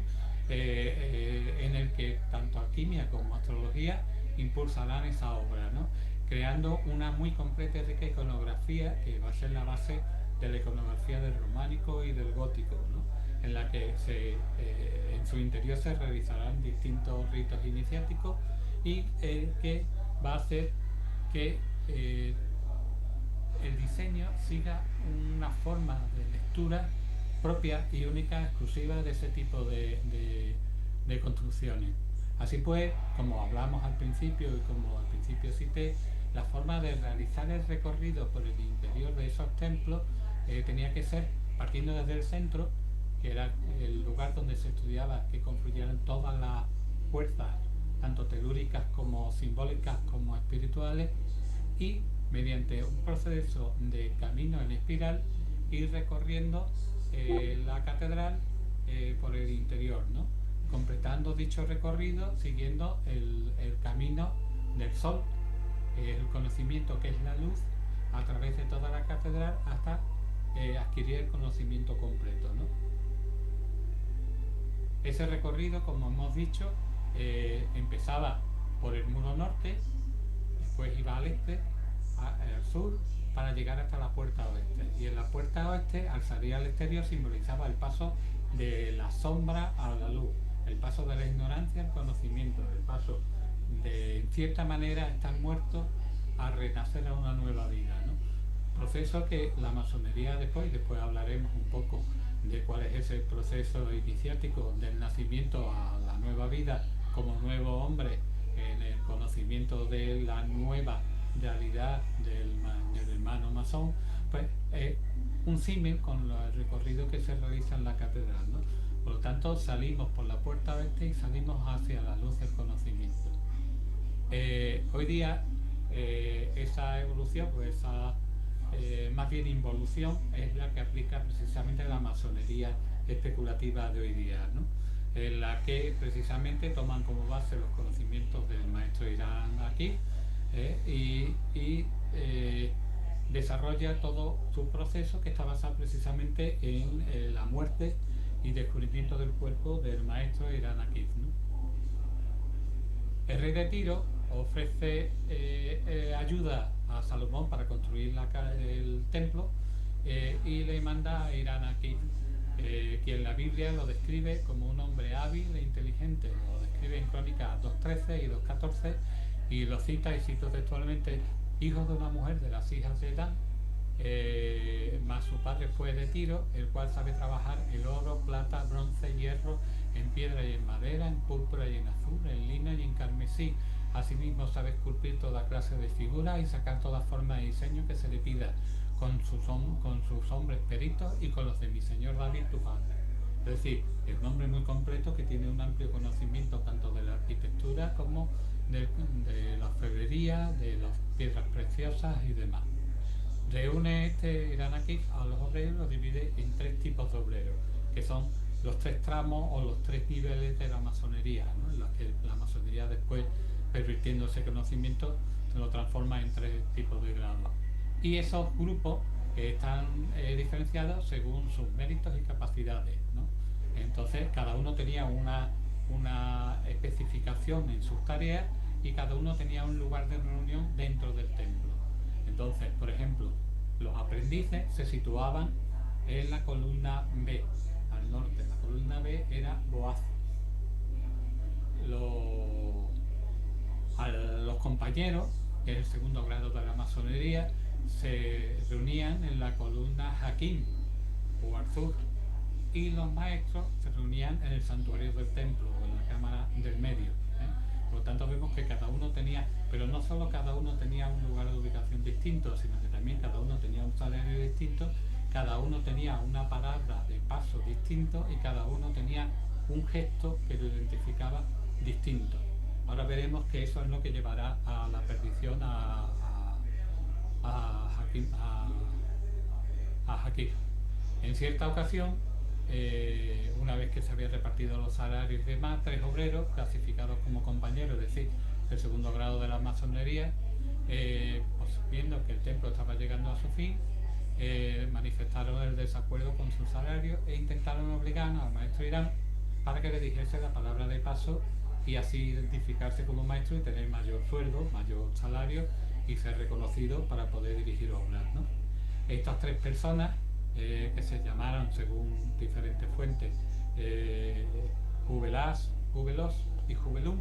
en el que tanto alquimia como astrología impulsarán esa obra, ¿no? Creando una muy completa y rica iconografía que va a ser la base de la iconografía del románico y del gótico, ¿no? En la que en su interior se realizarán distintos ritos iniciáticos y que va a hacer que el diseño siga una forma de lectura propia y única, exclusiva de ese tipo de construcciones. Así pues, como hablamos al principio y como al principio cité, la forma de realizar el recorrido por el interior de esos templos tenía que ser partiendo desde el centro, que era el lugar donde se estudiaba que confluyeran todas las fuerzas, tanto telúricas como simbólicas como espirituales, y mediante un proceso de camino en espiral ir recorriendo la catedral por el interior, ¿no? Completando dicho recorrido siguiendo el camino del sol, el conocimiento que es la luz, a través de toda la catedral hasta adquirir el conocimiento completo, ¿no? Ese recorrido, como hemos dicho, empezaba por el muro norte, después iba al este, al sur, para llegar hasta la puerta oeste. Y en la puerta oeste, al salir al exterior, simbolizaba el paso de la sombra a la luz, el paso de la ignorancia al conocimiento, el paso de, en cierta manera, estar muerto a renacer a una nueva vida, ¿no? Proceso que la masonería después hablaremos un poco de cuál es ese proceso iniciático del nacimiento a la nueva vida como nuevo hombre en el conocimiento de la nueva realidad del hermano masón, pues es un símil con el recorrido que se realiza en la catedral, ¿no? Por lo tanto, salimos por la puerta oeste y salimos hacia la luz del conocimiento. Hoy día esa evolución, pues esa más bien involución, es la que aplica precisamente la masonería especulativa de hoy día, ¿no? En la que precisamente toman como base los conocimientos del maestro Irán aquí y desarrolla todo su proceso, que está basado precisamente en la muerte y descubrimiento del cuerpo del maestro Irán aquí, ¿no? El rey de Tiro ofrece ayuda a Salomón para construir el templo y le manda a Irán aquí, quien la Biblia lo describe como un hombre hábil e inteligente. Lo describe en Crónicas 2.13 y 2.14 y lo cita, y cito textualmente: hijo de una mujer de las hijas de Edán, más su padre fue de Tiro, el cual sabe trabajar el oro, plata, bronce, hierro, en piedra y en madera, en púrpura y en azul, en lino y en carmesí. Asimismo sabe esculpir toda clase de figuras y sacar toda forma de diseño que se le pida, con sus hombres peritos y con los de mi señor David tu padre. Es decir, es un hombre muy completo que tiene un amplio conocimiento tanto de la arquitectura como de la orfebrería, de las piedras preciosas y demás. Reúne este Irán aquí a los obreros, los divide en 3 tipos de obreros, que son los 3 tramos o los 3 niveles de la masonería, ¿no? En los que la masonería después, pervirtiendo ese conocimiento, se lo transforma en 3 tipos de grados. Y esos grupos están diferenciados según sus méritos y capacidades, ¿no? Entonces cada uno tenía una especificación en sus tareas y cada uno tenía un lugar de reunión dentro del templo. Entonces, por ejemplo, los aprendices se situaban en la columna B, al norte. La columna B era Boaz. Los compañeros, que es el segundo grado de la masonería, se reunían en la columna Hakim o Arzur, y los maestros se reunían en el santuario del templo o en la cámara del medio. Por lo tanto, vemos que cada uno tenía, pero no solo cada uno tenía un lugar de ubicación distinto, sino que también cada uno tenía un salario distinto, cada uno tenía una palabra de paso distinto y cada uno tenía un gesto que lo identificaba distinto. Ahora veremos que eso es lo que llevará a la perdición a Hakim. En cierta ocasión, una vez que se había repartido los salarios y demás, 3 obreros clasificados como compañeros, es decir, el segundo grado de la masonería, pues viendo que el templo estaba llegando a su fin, manifestaron el desacuerdo con su salario e intentaron obligar al maestro Irán para que le dijese la palabra de paso y así identificarse como maestro y tener mayor sueldo, mayor salario y ser reconocido para poder dirigir obras, ¿no? Estas 3 personas, que se llamaron según diferentes fuentes Jubelos y Jubelum,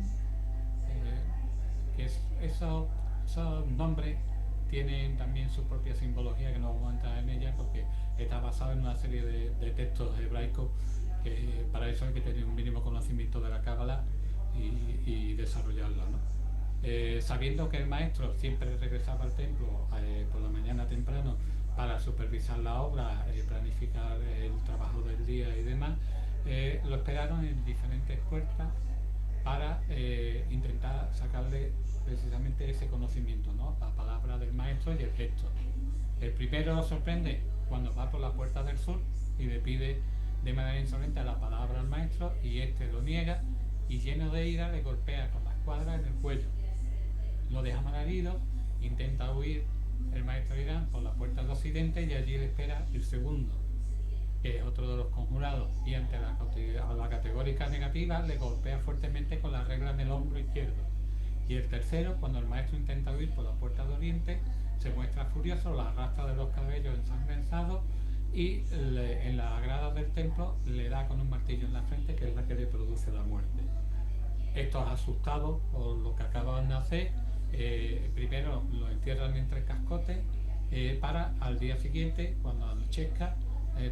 que esos nombres tienen también su propia simbología, que no vamos a entrar en ella porque está basado en una serie de textos hebraicos que para eso hay que tener un mínimo conocimiento de la Cábala y desarrollarlo, ¿no? Sabiendo que el maestro siempre regresaba al templo por la mañana temprano para supervisar la obra, planificar el trabajo del día y demás, lo esperaron en diferentes puertas para intentar sacarle precisamente ese conocimiento, ¿no? La palabra del maestro y el gesto. El primero lo sorprende cuando va por la puerta del sur y le pide de manera insolente la palabra al maestro, y este lo niega y lleno de ira le golpea con la escuadra en el cuello. Lo deja malherido, intenta huir el maestro Irán por la puerta de occidente y allí le espera el segundo, que es otro de los conjurados, y ante la categórica negativa le golpea fuertemente con la regla en el hombro izquierdo. Y el tercero, cuando el maestro intenta huir por la puerta de oriente, se muestra furioso, la arrastra de los cabellos ensangrentados y en la grada del templo le da con un martillo en la frente, que es la que le produce la muerte. Estos asustados por lo que acaban de hacer, primero lo entierran entre cascotes para al día siguiente, cuando anochezca,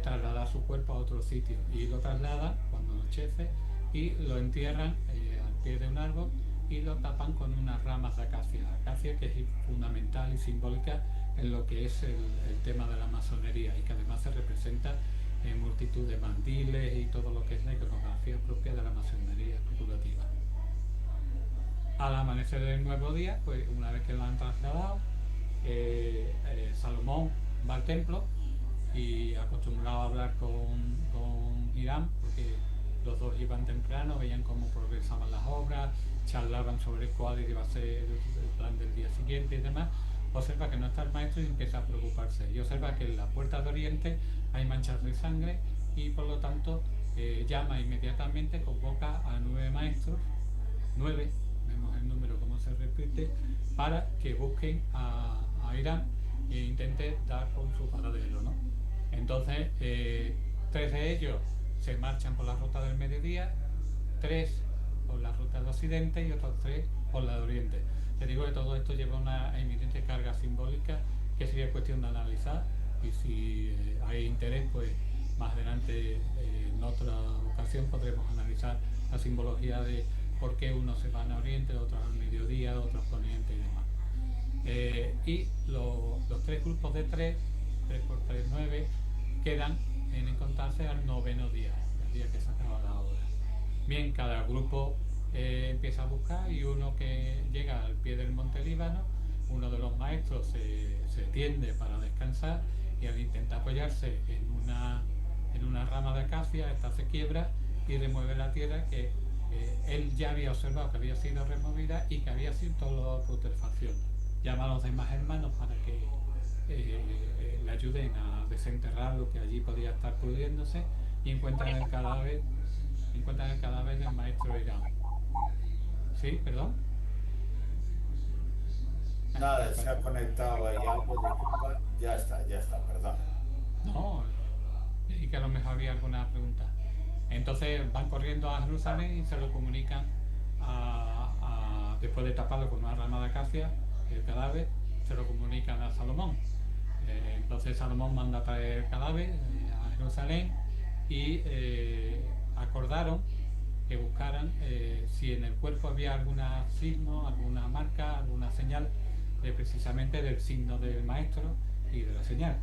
trasladar su cuerpo a otro sitio, y lo trasladan cuando anochece y lo entierran al pie de un árbol y lo tapan con unas ramas de acacia que es fundamental y simbólica en lo que es el tema de la masonería, y que además se representa en multitud de mandiles y todo lo que es la iconografía propia de la masonería especulativa. Al amanecer del nuevo día, pues una vez que lo han trasladado, Salomón va al templo y acostumbrado a hablar con Hiram, porque los dos iban temprano, veían cómo progresaban las obras, charlaban sobre cuál iba a ser el plan del día siguiente y demás. Observa que no está el maestro y empieza a preocuparse, y observa que en la puerta de Oriente hay manchas de sangre, y por lo tanto llama inmediatamente, convoca a 9 maestros, 9, vemos el número como se repite, para que busquen a Hiram e intenten dar con su paradero, ¿no? Entonces 3 de ellos se marchan por la ruta del mediodía, 3 por la ruta de Occidente y otros 3 por la de Oriente. Te digo que todo esto lleva una eminente carga simbólica que sería cuestión de analizar, y si hay interés, pues más adelante en otra ocasión podremos analizar la simbología de por qué unos se van a Oriente, otros al mediodía, otros con Oriente y demás. Y los 3 grupos de 3 por 3, 9, quedan en encontrarse al 9º día, el día que se acaba la obra. Bien, cada grupo empieza a buscar, y uno que llega al pie del monte Líbano, uno de los maestros se tiende para descansar, y al intentar apoyarse en una rama de acacia, esta se quiebra y remueve la tierra que él ya había observado que había sido removida y que había sido putrefacción. Llama a los demás hermanos para que le ayuden a desenterrar lo que allí podía estar pudriéndose, y encuentran el cadáver del maestro Hiram. ¿Sí? ¿Perdón? Nada, se ha conectado ahí algo, disculpa. Ya está, perdón. No, y que a lo mejor había alguna pregunta. Entonces van corriendo a Jerusalén y se lo comunican después de taparlo con una rama de acacia, el cadáver, se lo comunican a Salomón. Entonces Salomón manda a traer el cadáver a Jerusalén, y acordaron que buscaran si en el cuerpo había algún signo, alguna marca, alguna señal, precisamente del signo del maestro y de la señal.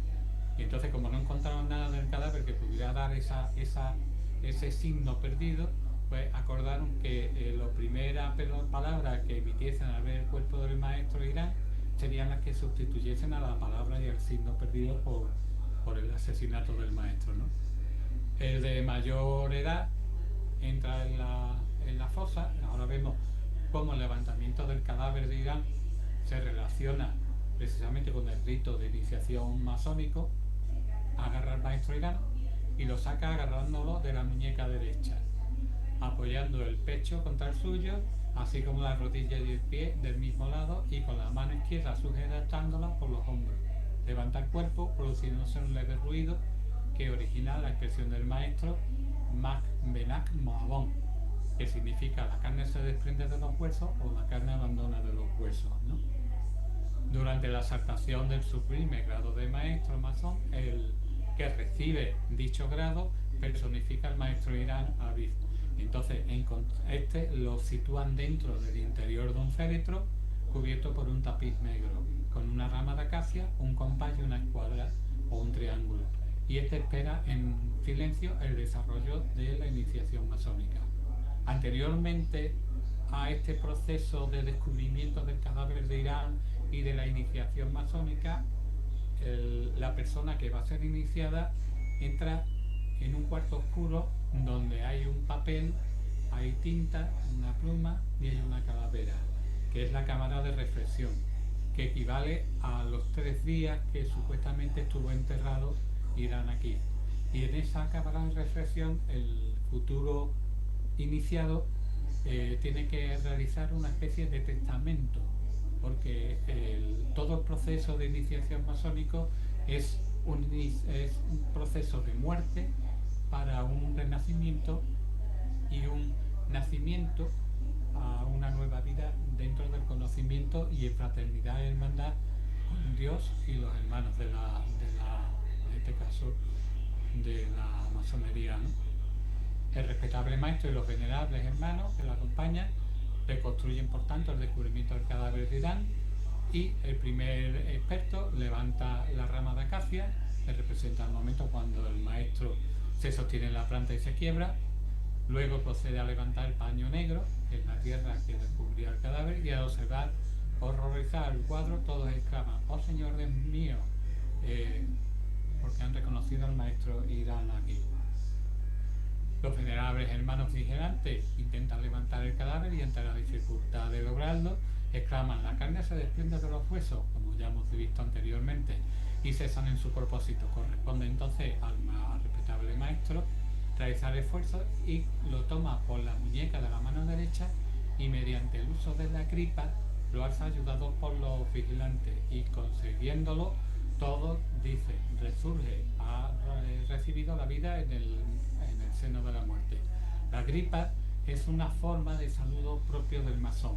Y entonces, como no encontraron nada del cadáver que pudiera dar ese signo perdido, pues acordaron que la primera palabra que emitiesen al ver el cuerpo del maestro Hiram serían las que sustituyesen a la palabra y al signo perdido por el asesinato del maestro, ¿no? El de mayor edad entra en la fosa. Ahora vemos cómo el levantamiento del cadáver de Hiram se relaciona precisamente con el rito de iniciación masónico. Agarra al maestro Hiram y lo saca agarrándolo de la muñeca derecha, apoyando el pecho contra el suyo, así como la rodilla y el pie del mismo lado, y con la mano izquierda sujetándola por los hombros. Levanta el cuerpo, produciéndose un leve ruido que origina la expresión del maestro Mak Benak Moabón, que significa la carne se desprende de los huesos o la carne abandona de los huesos, ¿no? Durante la exaltación del sublime grado de maestro masón, el que recibe dicho grado personifica al maestro Hiram Abid. Entonces, lo sitúan dentro del interior de un féretro cubierto por un tapiz negro, con una rama de acacia, un compás y una escuadra o un triángulo. Y espera en silencio el desarrollo de la iniciación masónica. Anteriormente a este proceso de descubrimiento del cadáver de Hiram y de la iniciación masónica, la persona que va a ser iniciada entra en un cuarto oscuro donde hay un papel, hay tinta, una pluma y hay una calavera, que es la cámara de reflexión, que equivale a los 3 días que supuestamente estuvo enterrado Hiram aquí. Y en esa cámara de reflexión el futuro iniciado tiene que realizar una especie de testamento, porque todo el proceso de iniciación masónico es un proceso de muerte para un renacimiento y un nacimiento a una nueva vida dentro del conocimiento y en fraternidad y hermandad con Dios y los hermanos en este caso de la masonería, ¿no? El respetable maestro y los venerables hermanos que lo acompañan reconstruyen por tanto el descubrimiento del cadáver de Hiram, y el primer experto levanta la rama de acacia, que representa el momento cuando el maestro se sostiene en la planta y se quiebra. Luego procede a levantar el paño negro, que es la tierra que recubría el cadáver, y al observar horrorizado el cuadro, todos exclaman: ¡Oh Señor Dios mío! Porque han reconocido al maestro Irán aquí. Los venerables hermanos vigilantes intentan levantar el cadáver y ante la dificultad de lograrlo, exclaman: la carne se desprende de los huesos, como ya hemos visto anteriormente, y cesan en su propósito. Corresponde entonces al más respetable maestro realizar esfuerzos y lo toma por la muñeca de la mano derecha y mediante el uso de la gripa lo alza ayudado por los vigilantes y consiguiéndolo todo, dice: resurge, ha recibido la vida en el seno de la muerte. La gripa es una forma de saludo propio del masón.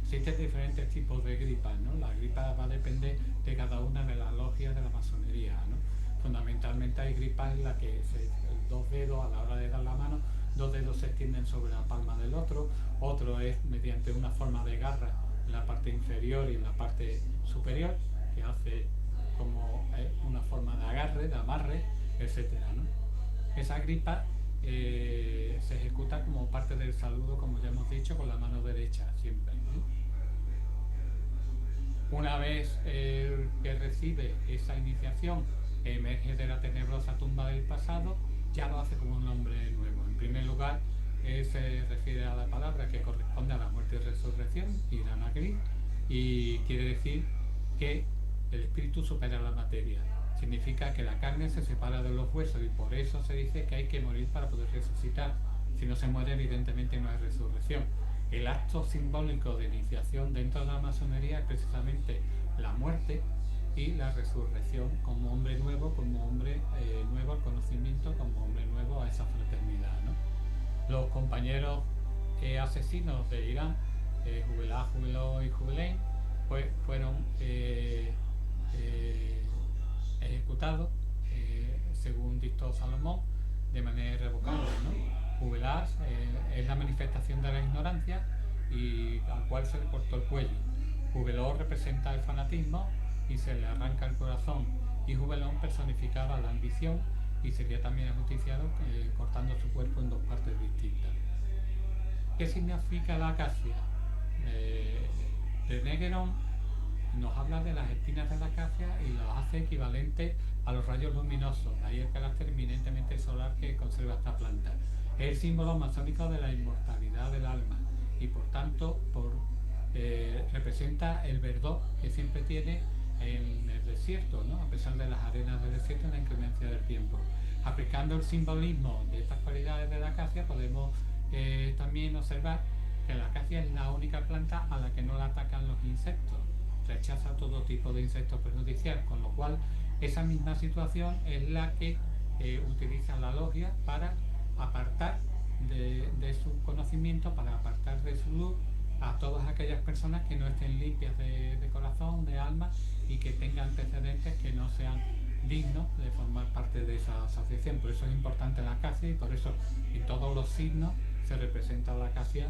Existen diferentes tipos de gripas, ¿no? La gripa va a depender de cada una de las logias de la masonería, ¿no? Fundamentalmente hay gripas en las que dos dedos, a la hora de dar la mano, dos dedos se extienden sobre la palma del otro. Otro es mediante una forma de garra en la parte inferior y en la parte superior, que hace como una forma de agarre, de amarre, etcétera, ¿no? Esa gripa se ejecuta como parte del saludo, como ya hemos dicho, con la mano derecha siempre, ¿no? Una vez que recibe esa iniciación, emerge de la tenebrosa tumba del pasado, ya lo hace como un hombre nuevo. En primer lugar, se refiere a la palabra que corresponde a la muerte y resurrección, Irán Agri, y quiere decir que el espíritu supera la materia. Significa que la carne se separa de los huesos y por eso se dice que hay que morir para poder resucitar. Si no se muere, evidentemente no hay resurrección. El acto simbólico de iniciación dentro de la masonería es precisamente la muerte y la resurrección como hombre nuevo, nuevo al conocimiento, como hombre nuevo a esa fraternidad, ¿no? Los compañeros asesinos de Irán, Jubelá, Jubeló y Jubelén, pues fueron ejecutados, según dictó Salomón, de manera irrevocable, ¿no? Jubelá es la manifestación de la ignorancia y al cual se le cortó el cuello. Jubeló representa el fanatismo y se le arranca el corazón, y Jubelón personificaba la ambición y sería también ajusticiado cortando su cuerpo en dos partes distintas. ¿Qué significa la acacia? René Guéron nos habla de las espinas de la acacia y los hace equivalentes a los rayos luminosos. Ahí el carácter eminentemente solar que conserva esta planta. Es el símbolo masónico de la inmortalidad del alma y por tanto representa el verdor que siempre tiene en el desierto, ¿no? A pesar de las arenas del desierto y la inclemencia del tiempo. Aplicando el simbolismo de estas cualidades de la acacia, podemos también observar que la acacia es la única planta a la que no la atacan los insectos. Rechaza todo tipo de insectos perjudiciales, con lo cual esa misma situación es la que utiliza la logia para apartar de su conocimiento, para apartar de su luz a todas aquellas personas que no estén limpias de corazón, de alma y que tengan antecedentes que no sean dignos de formar parte de esa asociación. Por eso es importante la acacia y por eso en todos los signos se representa la acacia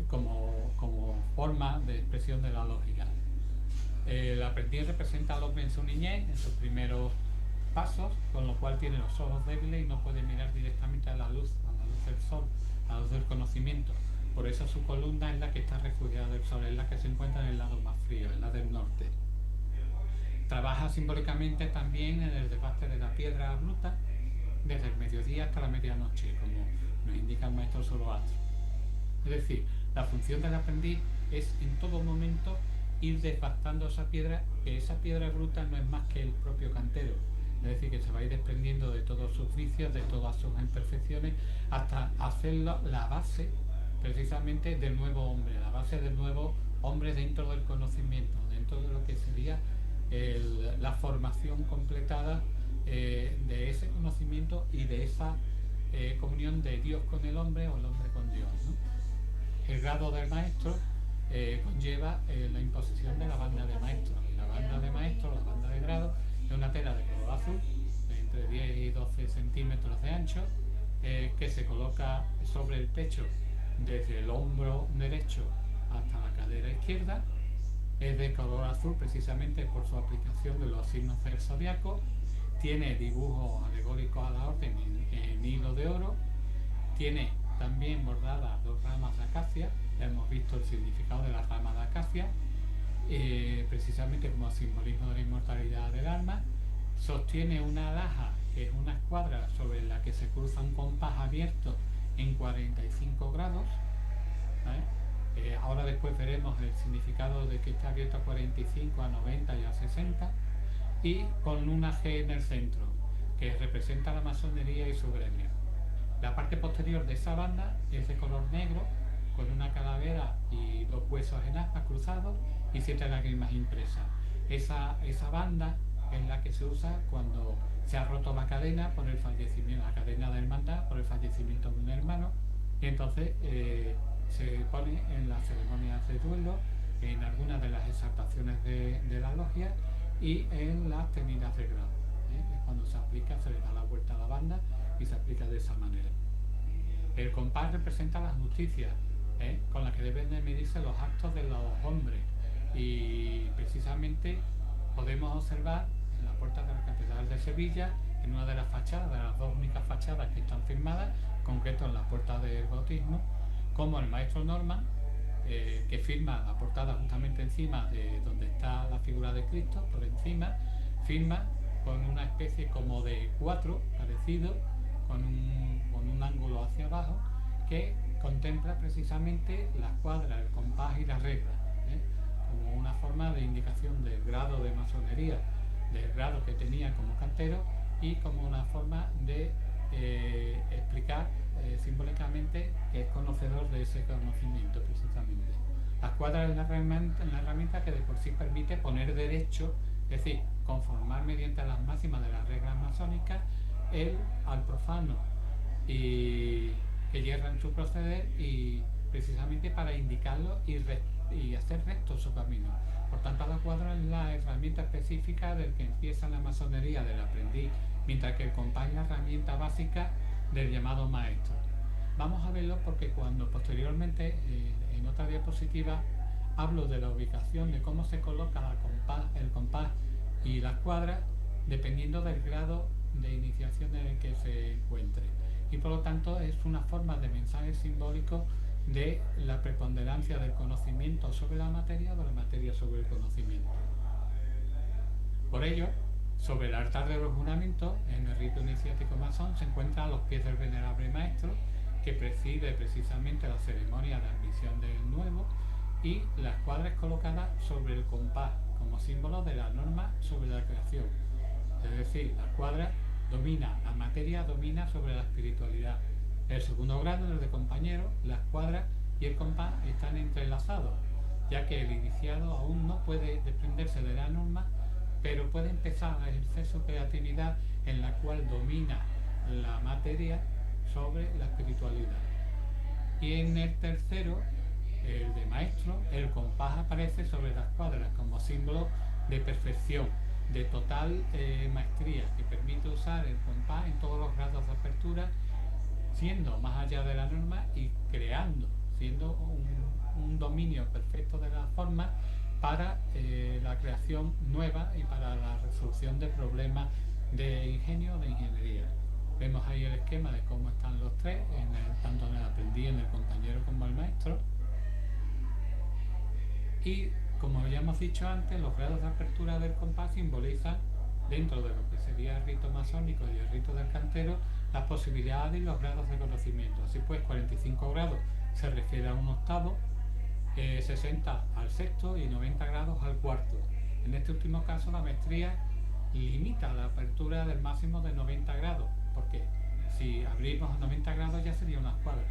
como forma de expresión de la lógica. El aprendiz representa al hombre en su niñez, en sus primeros pasos, con lo cual tiene los ojos débiles y no puede mirar directamente a la luz del sol, a la luz del conocimiento. Por eso su columna es la que está refugiada del sol, es la que se encuentra en el lado más frío, en la del norte. Trabaja simbólicamente también en el desbaste de la piedra bruta, desde el mediodía hasta la medianoche, como nos indica el maestro Zoroastro. Es decir, la función del aprendiz es en todo momento ir desbastando esa piedra, que esa piedra bruta no es más que el propio cantero. Es decir, que se va a ir desprendiendo de todos sus vicios, de todas sus imperfecciones, hasta hacerlo la base precisamente del nuevo hombre, la base del nuevo hombre dentro del conocimiento, dentro de lo que sería la formación completada de ese conocimiento y de esa comunión de Dios con el hombre o el hombre con Dios, ¿no? El grado del maestro conlleva la imposición de la banda de maestros. La banda de maestros, la banda de grado, es una tela de color azul, de entre 10 y 12 centímetros de ancho, que se coloca sobre el pecho desde el hombro derecho hasta la cadera izquierda, es de color azul precisamente por su aplicación de los signos del zodiaco, tiene dibujos alegóricos a la orden en hilo de oro, tiene también bordadas 2 ramas de acacia, ya hemos visto el significado de las ramas de acacia, precisamente como simbolismo de la inmortalidad del alma. Sostiene una alhaja, que es una escuadra sobre la que se cruza un compás abierto en 45 grados, ¿vale? Ahora después veremos el significado de que está abierto a 45, a 90 y a 60, y con una G en el centro, que representa la masonería y su gremio. La parte posterior de esa banda es de color negro, con una calavera y 2 huesos en aspa cruzados y 7 lágrimas impresas. Esa banda es la que se usa cuando se ha roto la cadena por el fallecimiento, la cadena de hermandad por el fallecimiento de un hermano, y entonces se pone en las ceremonias de duelo, en algunas de las exaltaciones de la logia y en las tenidas de grado. Es cuando se aplica, se le da la vuelta a la banda y se aplica de esa manera. El compás representa la justicia, con la que deben de medirse los actos de los hombres, y precisamente podemos observar en la puerta de la Catedral de Sevilla, en una de las fachadas, de las 2 únicas fachadas que están firmadas, concreto en la puerta del bautismo, como el maestro Norman, que firma la portada justamente encima de donde está la figura de Cristo, por encima, firma con una especie como de 4 parecido, con un ángulo hacia abajo, que contempla precisamente las cuadras, el compás y la regla, como una forma de indicación del grado de masonería, del grado que tenía como cantero, y como una forma de explicar simbólicamente que es conocedor de ese conocimiento precisamente. Las cuadras es la herramienta que de por sí permite poner derecho, es decir, conformar mediante las máximas de las reglas masónicas al profano y que yerra en su proceder, y precisamente para indicarlo y hacer recto su camino. Por tanto, la cuadra es la herramienta específica del que empieza la masonería, del aprendiz, mientras que el compás es la herramienta básica del llamado maestro. Vamos a verlo porque cuando posteriormente, en otra diapositiva, hablo de la ubicación, de cómo se coloca el compás y las cuadras, dependiendo del grado de iniciación en el que se encuentre. Y por lo tanto es una forma de mensaje simbólico de la preponderancia del conocimiento sobre la materia o de la materia sobre el conocimiento. Por ello, sobre el altar de los juramentos, en el rito iniciático masón, se encuentra a los pies del venerable maestro, que preside precisamente la ceremonia de admisión del nuevo, y las cuadras colocadas sobre el compás, como símbolo de la norma sobre la creación. Es decir, las cuadras domina la materia, domina sobre la espiritualidad. El segundo grado, el de compañero, las cuadras y el compás están entrelazados, ya que el iniciado aún no puede desprenderse de la norma, pero puede empezar a ejercer su creatividad, en la cual domina la materia sobre la espiritualidad. Y en el tercero, el de maestro, el compás aparece sobre las cuadras como símbolo de perfección, de total maestría, que permite usar el compás en todos los grados de apertura, siendo más allá de la norma y creando, siendo un dominio perfecto de la forma para la creación nueva y para la resolución de problemas de ingenio, de ingeniería. Vemos ahí el esquema de cómo están los tres, tanto en el aprendiz, en el compañero como el maestro. Y como ya hemos dicho antes, los grados de apertura del compás simbolizan, dentro de lo que sería el rito masónico y el rito del cantero, las posibilidades y los grados de conocimiento. Así pues, 45 grados se refiere a un octavo, 60 al sexto y 90 grados al cuarto. En este último caso, la maestría limita la apertura del máximo de 90 grados, porque si abrimos a 90 grados ya sería una escuadra.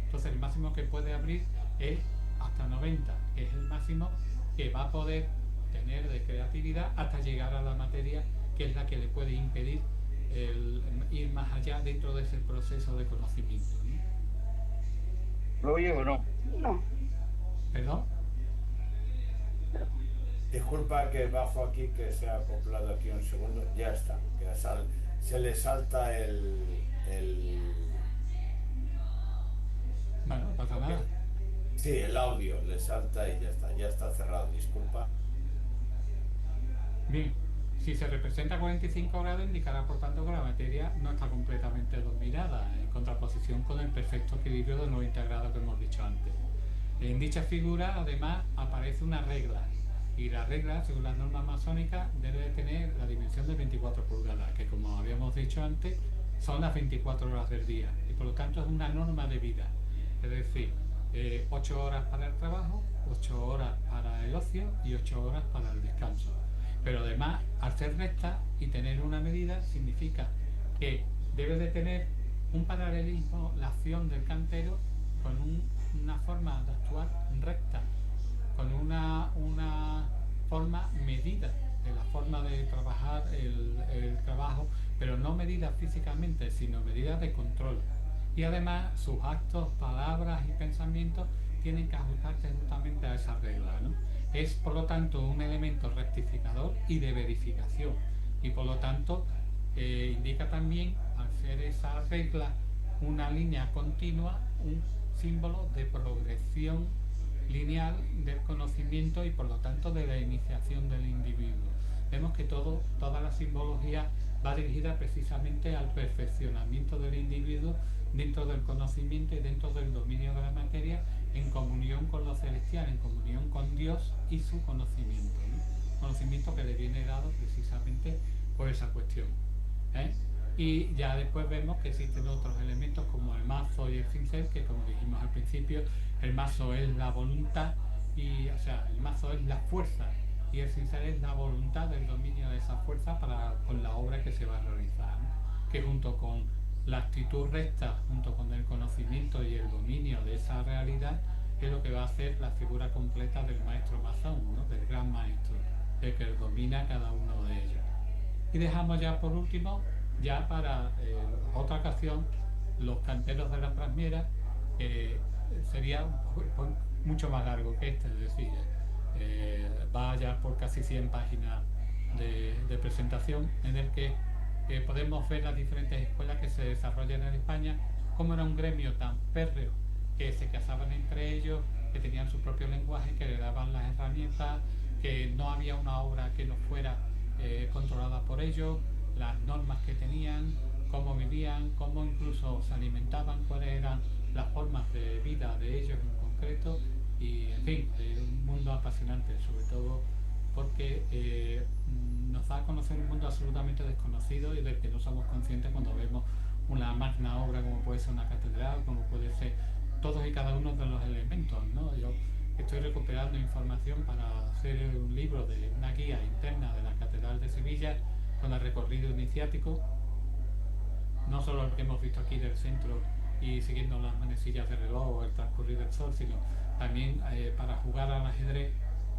Entonces el máximo que puede abrir es hasta 90, que es el máximo que va a poder tener de creatividad hasta llegar a la materia, que es la que le puede impedir ir más allá dentro de ese proceso de conocimiento, ¿no? ¿Lo oye o no? No. ¿Perdón? Disculpa que bajo aquí, que se ha acoplado aquí un segundo. Ya está, que se le salta el... Bueno, no pasa nada. Sí, el audio le salta y ya está cerrado, disculpa. Bien, si se representa 45 grados, indicará por tanto que la materia no está completamente dominada, en contraposición con el perfecto equilibrio de 90 grados que hemos dicho antes. En dicha figura, además, aparece una regla, y la regla, según las normas masónicas, debe de tener la dimensión de 24 pulgadas, que como habíamos dicho antes, son las 24 horas del día, y por lo tanto es una norma de vida. Es decir, 8 horas para el trabajo, 8 horas para el ocio y 8 horas para el descanso. Pero además, al ser recta y tener una medida, significa que debe de tener un paralelismo la acción del cantero con una forma de actuar recta, con una forma medida de la forma de trabajar el trabajo, pero no medida físicamente, sino medida de control. Y además sus actos, palabras y pensamientos tienen que ajustarse justamente a esa regla, ¿no? Es por lo tanto un elemento rectificador y de verificación, y por lo tanto indica también, al ser esa regla una línea continua, un símbolo de progresión lineal del conocimiento y por lo tanto de la iniciación del individuo. Vemos que toda la simbología va dirigida precisamente al perfeccionamiento del individuo dentro del conocimiento y dentro del dominio de la materia, en comunión con lo celestial, en comunión con Dios y su conocimiento, ¿no? Conocimiento que le viene dado precisamente por esa cuestión, ¿eh? Y ya después vemos que existen otros elementos como el mazo y el cincel, que como dijimos al principio, el mazo es la voluntad, y, o sea, el mazo es la fuerza, y el cincel es la voluntad del dominio de esa fuerza con la obra que se va a realizar, ¿no? Que junto con la actitud recta, junto con el conocimiento y el dominio de esa realidad, es lo que va a hacer la figura completa del maestro masón, ¿no? Del gran maestro, el que domina cada uno de ellos. Y dejamos ya por último, ya para otra ocasión, los canteros de la Trasmiera, sería pues, mucho más largo que este, es decir, va ya por casi 100 páginas de presentación, en el que podemos ver las diferentes escuelas que se desarrollan en España, cómo era un gremio tan férreo, que se casaban entre ellos, que tenían su propio lenguaje, que le daban las herramientas, que no había una obra que no fuera controlada por ellos, las normas que tenían, cómo vivían, cómo incluso se alimentaban, cuáles eran las formas de vida de ellos en concreto, y en fin, un mundo apasionante, sobre todo porque nos da a conocer un mundo absolutamente desconocido y del que no somos conscientes cuando vemos una magna obra como puede ser una catedral, como puede ser todos y cada uno de los elementos, ¿no? Yo estoy recuperando información para hacer un libro de una guía interna de la Catedral de Sevilla con el recorrido iniciático, no solo el que hemos visto aquí del centro y siguiendo las manecillas de reloj o el transcurrir del sol, sino también para jugar al ajedrez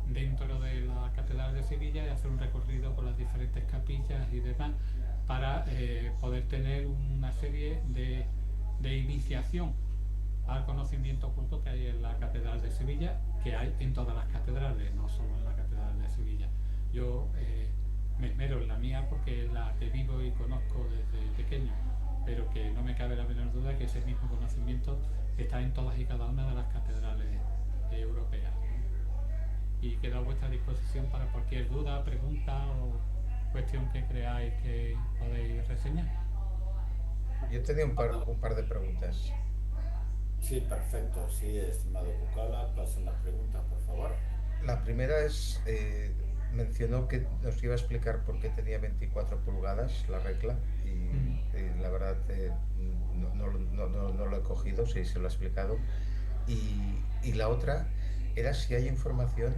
dentro de la Catedral de Sevilla y hacer un recorrido por las diferentes capillas y demás para poder tener una serie de iniciación al conocimiento oculto que hay en la Catedral de Sevilla, que hay en todas las catedrales, no solo en la Catedral de Sevilla. Yo me esmero en la mía porque es la que vivo y conozco desde pequeño, pero que no me cabe la menor duda que ese mismo conocimiento está en todas y cada una de las catedrales europeas. Y quedo a vuestra disposición para cualquier duda, pregunta o cuestión que creáis que podéis reseñar. Yo tenía un par de preguntas. Sí, perfecto. Sí, estimado Bucala, pasen las preguntas, por favor. La primera es, mencionó que nos iba a explicar por qué tenía 24 pulgadas la regla y la verdad no lo he cogido, sí se lo ha explicado. Y la otra era si hay información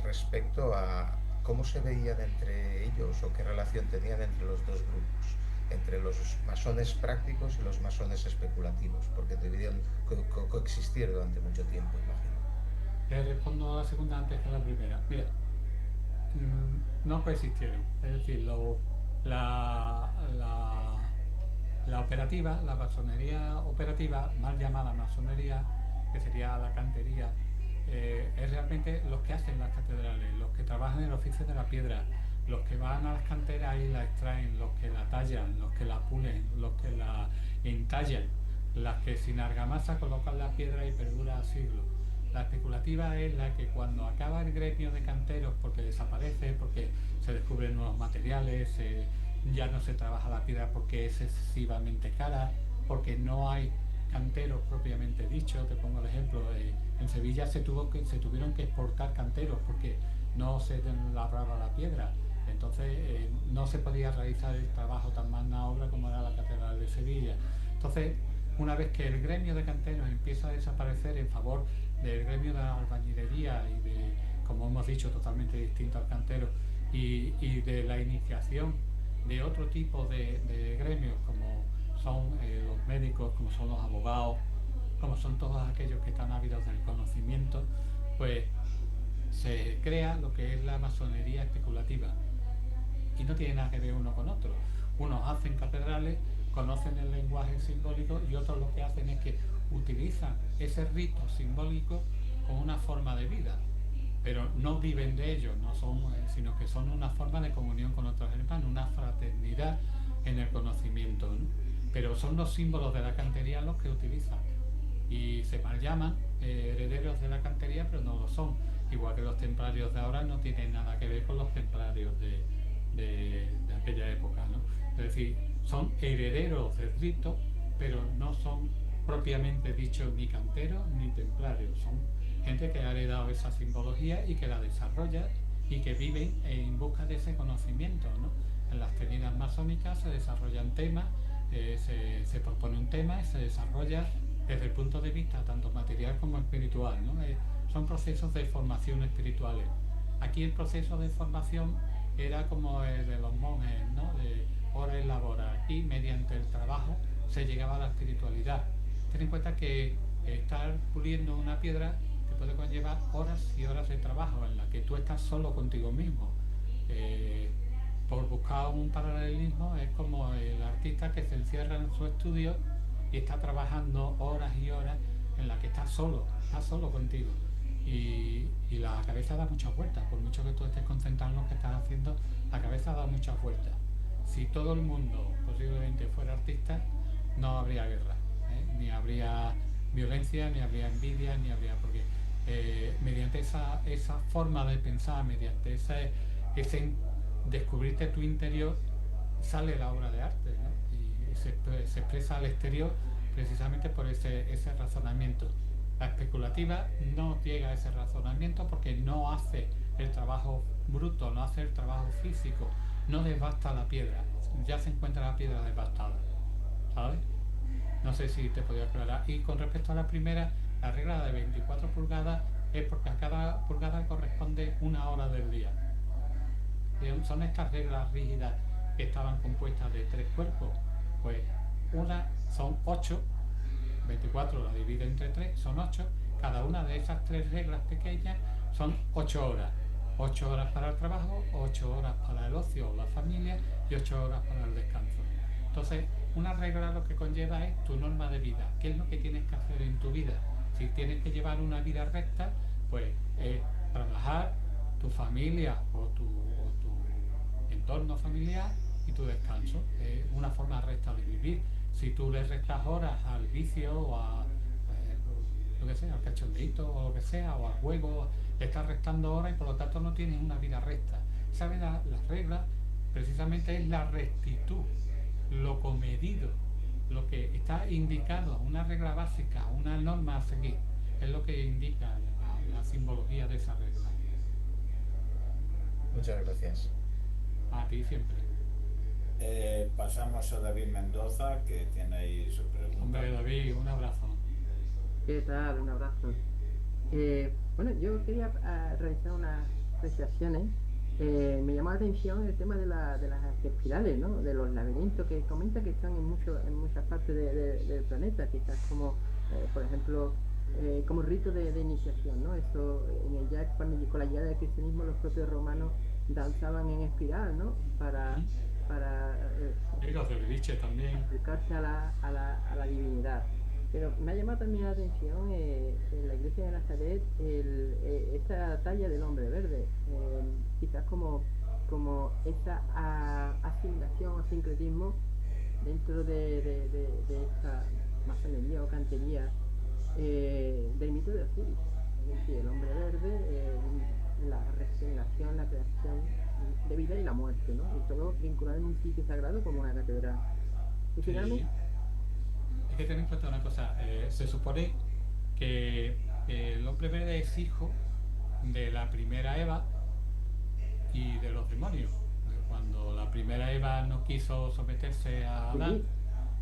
respecto a cómo se veían entre ellos o qué relación tenían entre los dos grupos, entre los masones prácticos y los masones especulativos, porque debían coexistir durante mucho tiempo, imagino. Le respondo a la segunda antes que a la primera. Mira, no coexistieron. Es decir, la operativa, la masonería operativa, mal llamada masonería, que sería la cantería, es realmente los que hacen las catedrales, los que trabajan en el oficio de la piedra, los que van a las canteras y la extraen, los que la tallan, los que la pulen, los que la entallan, Las que sin argamasa colocan la piedra y perdura siglos. La especulativa es la que cuando acaba el gremio de canteros, porque desaparece, porque se descubren nuevos materiales, ya no se trabaja la piedra porque es excesivamente cara, porque no hay canteros propiamente dicho. Te pongo el ejemplo, en Sevilla se tuvieron que exportar canteros porque no se labraba la piedra, entonces no se podía realizar el trabajo tan magna obra como era la Catedral de Sevilla. Entonces, una vez que el gremio de canteros empieza a desaparecer en favor del gremio de la albañilería y de, como hemos dicho, totalmente distinto al cantero, y de la iniciación de otro tipo de gremios como son los médicos, como son los abogados, como son todos aquellos que están ávidos del conocimiento, pues se crea lo que es la masonería especulativa, y no tiene nada que ver uno con otro. Unos hacen catedrales, conocen el lenguaje simbólico, y otros lo que hacen es que utilizan ese rito simbólico como una forma de vida, pero no viven de ello, no son, sino que son una forma de comunión con otros hermanos, una fraternidad en el conocimiento, ¿no? Pero son los símbolos de la cantería los que utilizan, y se mal llaman herederos de la cantería, pero no lo son. Igual que los templarios de ahora no tienen nada que ver con los templarios de aquella época, ¿no? Es decir, son herederos del rito, pero no son propiamente dicho ni canteros ni templarios. Son gente que ha heredado esa simbología y que la desarrolla y que viven en busca de ese conocimiento, ¿no? En las tenidas masónicas se desarrollan temas, se propone un tema y se desarrolla desde el punto de vista tanto material como espiritual, ¿no? Son procesos de formación espirituales. Aquí el proceso de formación era como el de los monjes, ¿no? De hora y labora. Aquí, mediante el trabajo, se llegaba a la espiritualidad. Ten en cuenta que estar puliendo una piedra te puede conllevar horas y horas de trabajo en la que tú estás solo contigo mismo. Por buscar un paralelismo, es como el artista que se encierra en su estudio y está trabajando horas y horas en la que estás solo contigo. Y la cabeza da muchas vueltas, por mucho que tú estés concentrado en lo que estás haciendo, la cabeza da muchas vueltas. Si todo el mundo posiblemente fuera artista, no habría guerra, ni habría violencia, ni habría envidia, ni habría... porque mediante esa forma de pensar, mediante ese descubrirte tu interior, sale la obra de arte, ¿no? Y se expresa al exterior precisamente por ese razonamiento. La especulativa no llega a ese razonamiento porque no hace el trabajo bruto, no hace el trabajo físico, no desbasta la piedra, ya se encuentra la piedra desbastada, ¿sabes? No sé si te podía aclarar. Y con respecto a la primera, la regla de 24 pulgadas es porque a cada pulgada corresponde una hora del día. Son estas reglas rígidas que estaban compuestas de 3 cuerpos, pues una son 8, 24 la divide entre 3, son 8, cada una de esas 3 reglas pequeñas son 8 horas. 8 horas para el trabajo, 8 horas para el ocio o la familia y 8 horas para el descanso. Entonces, una regla lo que conlleva es tu norma de vida. ¿Qué es lo que tienes que hacer en tu vida? Si tienes que llevar una vida recta, pues trabajar, tu familia o tu entorno familiar y tu descanso. Es una forma recta de vivir. Si tú le restas horas al vicio o a lo que sea, al cachondeito o lo que sea, o al juego, le estás restando horas y por lo tanto no tienes una vida recta. ¿Sabes? La regla precisamente es la rectitud, lo comedido, lo que está indicado, una regla básica, una norma a seguir, es lo que indica la simbología de esa regla. Muchas gracias. A ti siempre. Pasamos a David Mendoza, que tiene ahí su pregunta. Hombre, David, un abrazo. ¿Qué tal? Un abrazo. Bueno, yo quería realizar unas apreciaciones. Me llamó la atención el tema de las espirales, ¿no? De los laberintos que comenta que están en muchas partes del planeta, quizás como, por ejemplo, como rito de iniciación, ¿no? Eso, cuando con la llegada del cristianismo, los propios romanos danzaban en espiral, ¿no? Para Y los de Beriche también. acercarse a la divinidad. Pero me ha llamado también la atención en la iglesia de Nazaret esta talla del hombre verde, quizás como esa asimilación o sincretismo dentro de masonería o cantería del mito de Osiris, es decir, el hombre verde, la regeneración, la creación de vida y la muerte, ¿no? Y todo vinculado en un sitio sagrado como una catedral. Y Sí. finalmente, Es que ten en cuenta una cosa, se supone que el hombre verde es hijo de la primera Eva y de los demonios. Cuando la primera Eva no quiso someterse a Adán,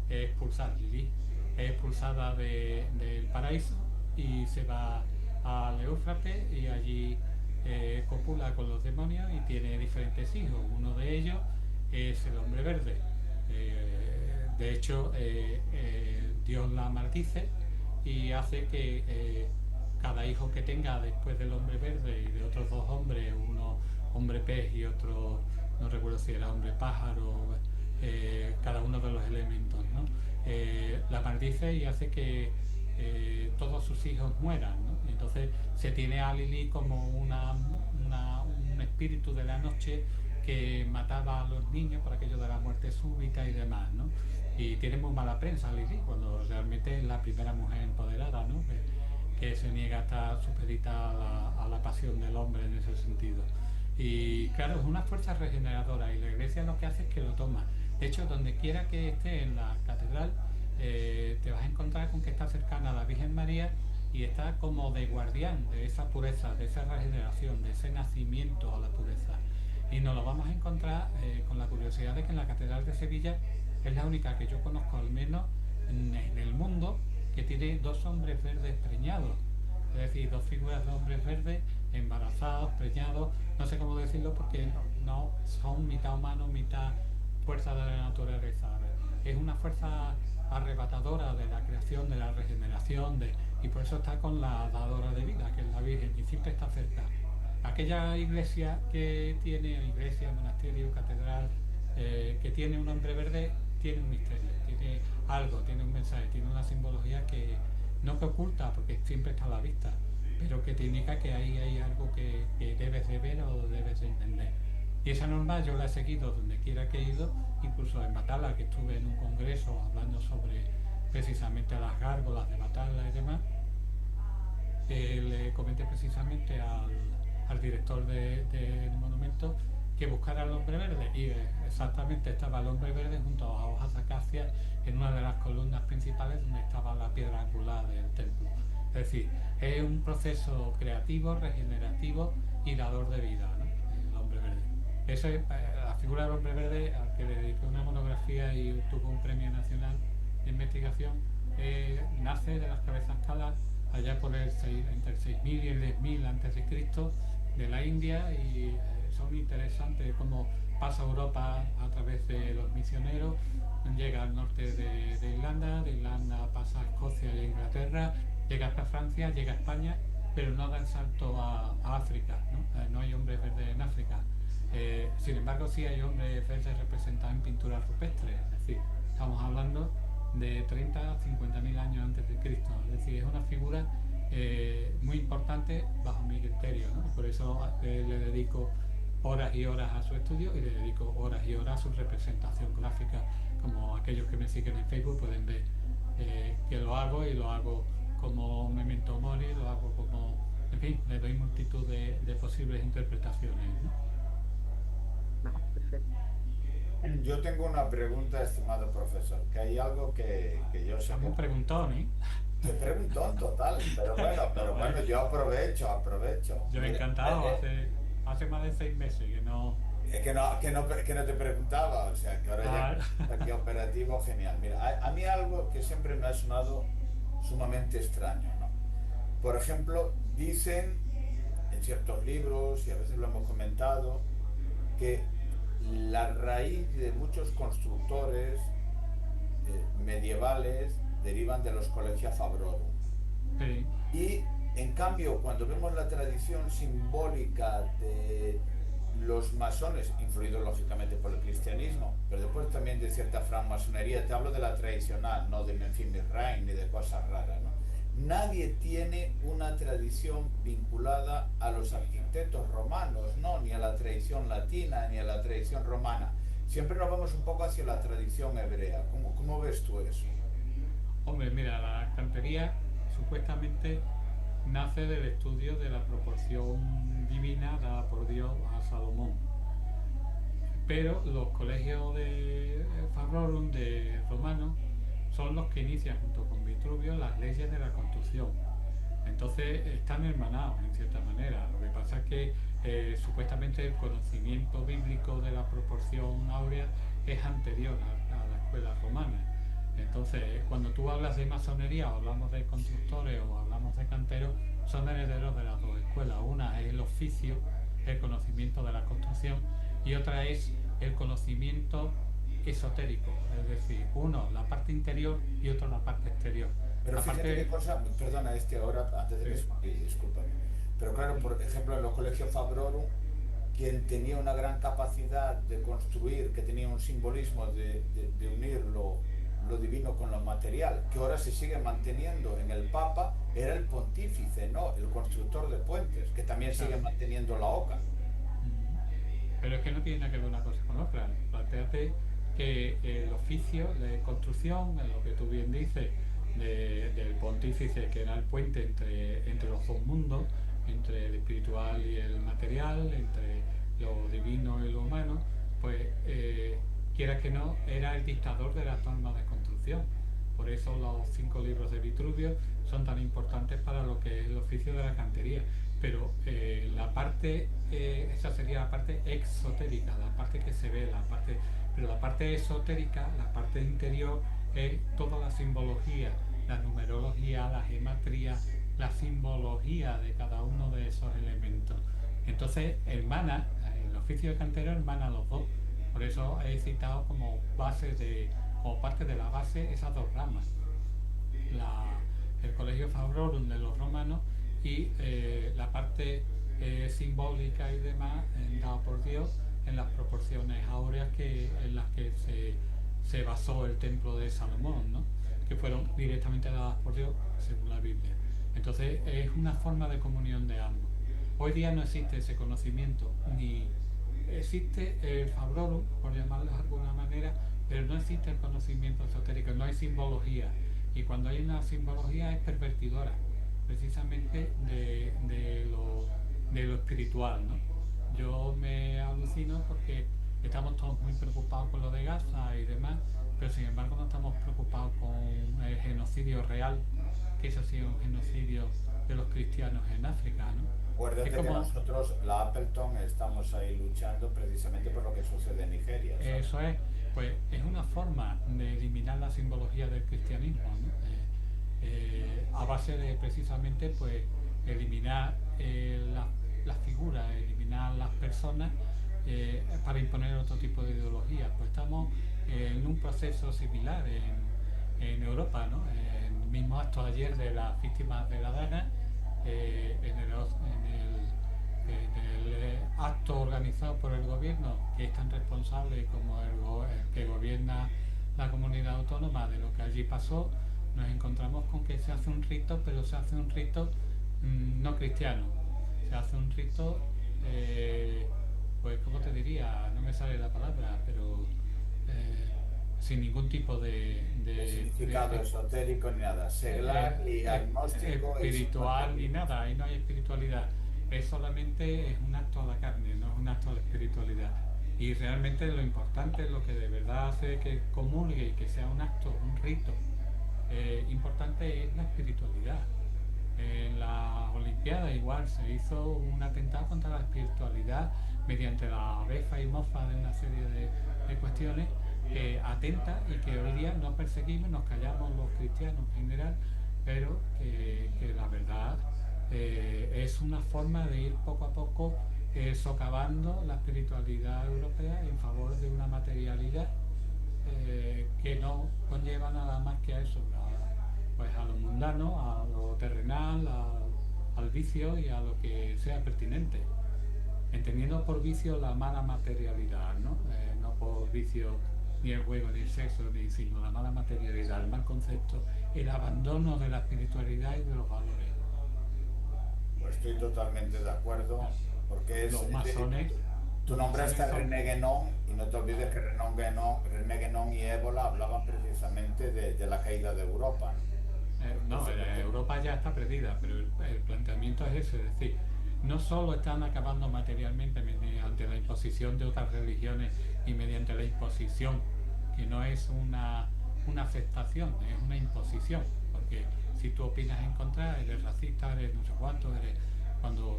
Lilith es expulsada del paraíso y se va al Éufrates y allí copula con los demonios y tiene diferentes hijos. Uno de ellos es el hombre verde. De hecho, Dios la maldice y hace que cada hijo que tenga después del hombre verde y de otros dos hombres, uno hombre pez y otro, no recuerdo si era hombre pájaro, cada uno de los elementos, ¿no? La maldice y hace que todos sus hijos mueran, ¿no? Entonces se tiene a Lili como un espíritu de la noche que mataba a los niños por aquello de la muerte súbita y demás, ¿no? Y tiene muy mala prensa Lili, cuando realmente es la primera mujer empoderada, ¿no? Que se niega a estar supedita a la pasión del hombre en ese sentido. Y claro, es una fuerza regeneradora y la iglesia lo que hace es que lo toma. De hecho, donde quiera que esté en la catedral, te vas a encontrar con que está cercana a la Virgen María y está como de guardián de esa pureza, de esa regeneración, de ese nacimiento a la pureza. Y nos lo vamos a encontrar con la curiosidad de que en la Catedral de Sevilla es la única que yo conozco, al menos en el mundo, que tiene dos hombres verdes preñados. Es decir, dos figuras de hombres verdes embarazados, preñados, no sé cómo decirlo porque no son mitad humano, mitad fuerza de la naturaleza. Es una fuerza arrebatadora de la creación, de la regeneración, y por eso está con la dadora de vida, que es la Virgen, y siempre está cerca. Aquella iglesia que tiene, iglesia, monasterio, catedral, que tiene un hombre verde, tiene un misterio, tiene algo, tiene un mensaje, tiene una simbología que no que oculta, porque siempre está a la vista, pero que te indica que ahí hay algo que debes de ver o debes de entender. Y esa norma yo la he seguido donde quiera que he ido, incluso en Batala, que estuve en un congreso hablando sobre precisamente las gárgolas de Batala y demás. Le comenté precisamente al director del monumento que buscara al hombre verde y exactamente estaba el hombre verde junto a hojas de acacia en una de las columnas principales donde estaba la piedra angular del templo. Es decir, es un proceso creativo, regenerativo y dador de vida, ¿no? El hombre verde. Eso es la figura del hombre verde, al que le dediqué una monografía y tuvo un premio nacional de investigación, nace de las cabezas calas allá por entre el 6000 y el 10.000 a.C. de la India y son interesantes cómo pasa Europa a través de los misioneros, llega al norte de Irlanda pasa a Escocia y a Inglaterra, llega hasta Francia, llega a España, pero no da el salto a África, ¿no? No hay hombres verdes en África. Sin embargo, sí hay hombres verdes representados en pinturas rupestres, es decir, estamos hablando de 30 a 50.000 años antes de Cristo, es decir, es una figura muy importante bajo mi criterio, ¿no? Por eso le dedico horas y horas a su estudio y le dedico horas y horas a su representación gráfica, como aquellos que me siguen en Facebook pueden ver que lo hago y lo hago como memento mori, lo hago como, en fin, le doy multitud de posibles interpretaciones, ¿no? Perfecto. Yo tengo una pregunta, estimado profesor, que hay algo que yo sé Un que... preguntón, ¿eh? Te preguntó total, pero bueno, yo aprovecho. Yo encantado, hace más de 6 meses que no... Es que no te preguntaba, o sea, que ahora ya está aquí operativo, genial. Mira, a mí algo que siempre me ha sonado sumamente extraño, ¿no? Por ejemplo, dicen en ciertos libros, y a veces lo hemos comentado, que la raíz de muchos constructores medievales derivan de los Collegia Fabrorum. Sí. Y en cambio, cuando vemos la tradición simbólica de los masones, influidos lógicamente por el cristianismo, pero después también de cierta francmasonería, te hablo de la tradicional, no de Memphis Misraim ni de cosas raras, ¿no? Nadie tiene una tradición vinculada a los arquitectos romanos, ¿no? Ni a la tradición latina, ni a la tradición romana. Siempre nos vamos un poco hacia la tradición hebrea. ¿Cómo ves tú eso? Hombre, mira, la cantería supuestamente nace del estudio de la proporción divina dada por Dios a Salomón. Pero los colegios de Fabrorum, de romanos, son los que inician junto con Vitruvio las leyes de la construcción. Entonces están hermanados en cierta manera. Lo que pasa es que supuestamente el conocimiento bíblico de la proporción áurea es anterior a la escuela romana. Entonces, cuando tú hablas de masonería, o hablamos de constructores o hablamos de canteros, son herederos de las dos escuelas. Una es el oficio, el conocimiento de la construcción, y otra es el conocimiento esotérico, es decir, uno la parte interior y otro la parte exterior. Pero La fíjate parte... qué cosa, perdona, ahora, antes de que... Sí. Discúlpame. Pero claro, por ejemplo, en los colegios Fabrorum, quien tenía una gran capacidad de construir, que tenía un simbolismo de unir lo divino con lo material, que ahora se sigue manteniendo en el Papa, era el pontífice, ¿no? El constructor de puentes, que también sigue Claro. manteniendo la OCA. Pero es que no tiene nada que ver una cosa con otra. Plantéate que el oficio de construcción, lo que tú bien dices, del pontífice, que era el puente entre los dos mundos, entre el espiritual y el material, entre lo divino y lo humano, pues quiera que no, era el dictador de las normas de construcción. Por eso los 5 libros de Vitruvio son tan importantes para lo que es el oficio de la cantería. Pero la parte, esa sería la parte exotérica, la parte que se ve, pero la parte esotérica, la parte interior, es toda la simbología, la numerología, la gematría, la simbología de cada uno de esos elementos. Entonces, hermana, el oficio de cantero hermana los dos. Por eso he citado como parte de la base esas dos ramas. El colegio Fabrorum de los romanos y la parte simbólica y demás dada por Dios en las proporciones áureas en las que se basó el templo de Salomón, ¿no? Que fueron directamente dadas por Dios según la Biblia. Entonces es una forma de comunión de ambos. Hoy día no existe ese conocimiento, ni existe el Fabrorum, por llamarlo de alguna manera, pero no existe el conocimiento esotérico, no hay simbología. Y cuando hay una simbología es pervertidora, precisamente de lo espiritual, ¿no? Yo me alucino porque estamos todos muy preocupados con lo de Gaza y demás, pero sin embargo no estamos preocupados con el genocidio real, que eso ha sido un genocidio de los cristianos en África, ¿no? Acuérdate que nosotros, la Appleton, estamos ahí luchando precisamente por lo que sucede en Nigeria, ¿sabes? Eso es, pues es una forma de eliminar la simbología del cristianismo, ¿no? A base de precisamente pues eliminar las figuras, eliminar las personas para imponer otro tipo de ideología. Pues estamos en un proceso similar en Europa, ¿no? En el mismo acto ayer de las víctimas de la Dana, en el acto organizado por el gobierno, que es tan responsable como el que gobierna la comunidad autónoma de lo que allí pasó, nos encontramos con que se hace un rito, pero se hace un rito no cristiano, se hace un rito, pues ¿cómo te diría? No me sale la palabra, pero sin ningún tipo de significado esotérico ni nada, seglar ni agnóstico, espiritual ni nada, ahí no hay espiritualidad, es solamente es un acto a la carne, no es un acto de espiritualidad. Y realmente lo importante, lo que de verdad hace que comulgue y que sea un acto, un rito importante, es la espiritualidad. En la Olimpiada igual se hizo un atentado contra la espiritualidad mediante la befa y mofa de una serie de cuestiones que atenta y que hoy día no perseguimos, nos callamos los cristianos en general, pero que la verdad es una forma de ir poco a poco socavando la espiritualidad europea en favor de una materialidad que no conlleva nada más que a eso, pues a lo mundano, a lo terrenal, al vicio y a lo que sea pertinente, entendiendo por vicio la mala materialidad, ¿no? No por vicio ni el juego, ni el sexo, sino la mala materialidad, el mal concepto, el abandono de la espiritualidad y de los valores. Pues estoy totalmente de acuerdo, porque los masones Tú nombraste a Son- René Guénon y no te olvides que René Guénon y Ébola hablaban precisamente de la caída de Europa, ¿no? No, Europa ya está perdida, pero el planteamiento es ese, es decir, no solo están acabando materialmente mediante la imposición de otras religiones y mediante la imposición, que no es una aceptación, es una imposición, porque si tú opinas en contra, eres racista, eres no sé cuánto, cuando,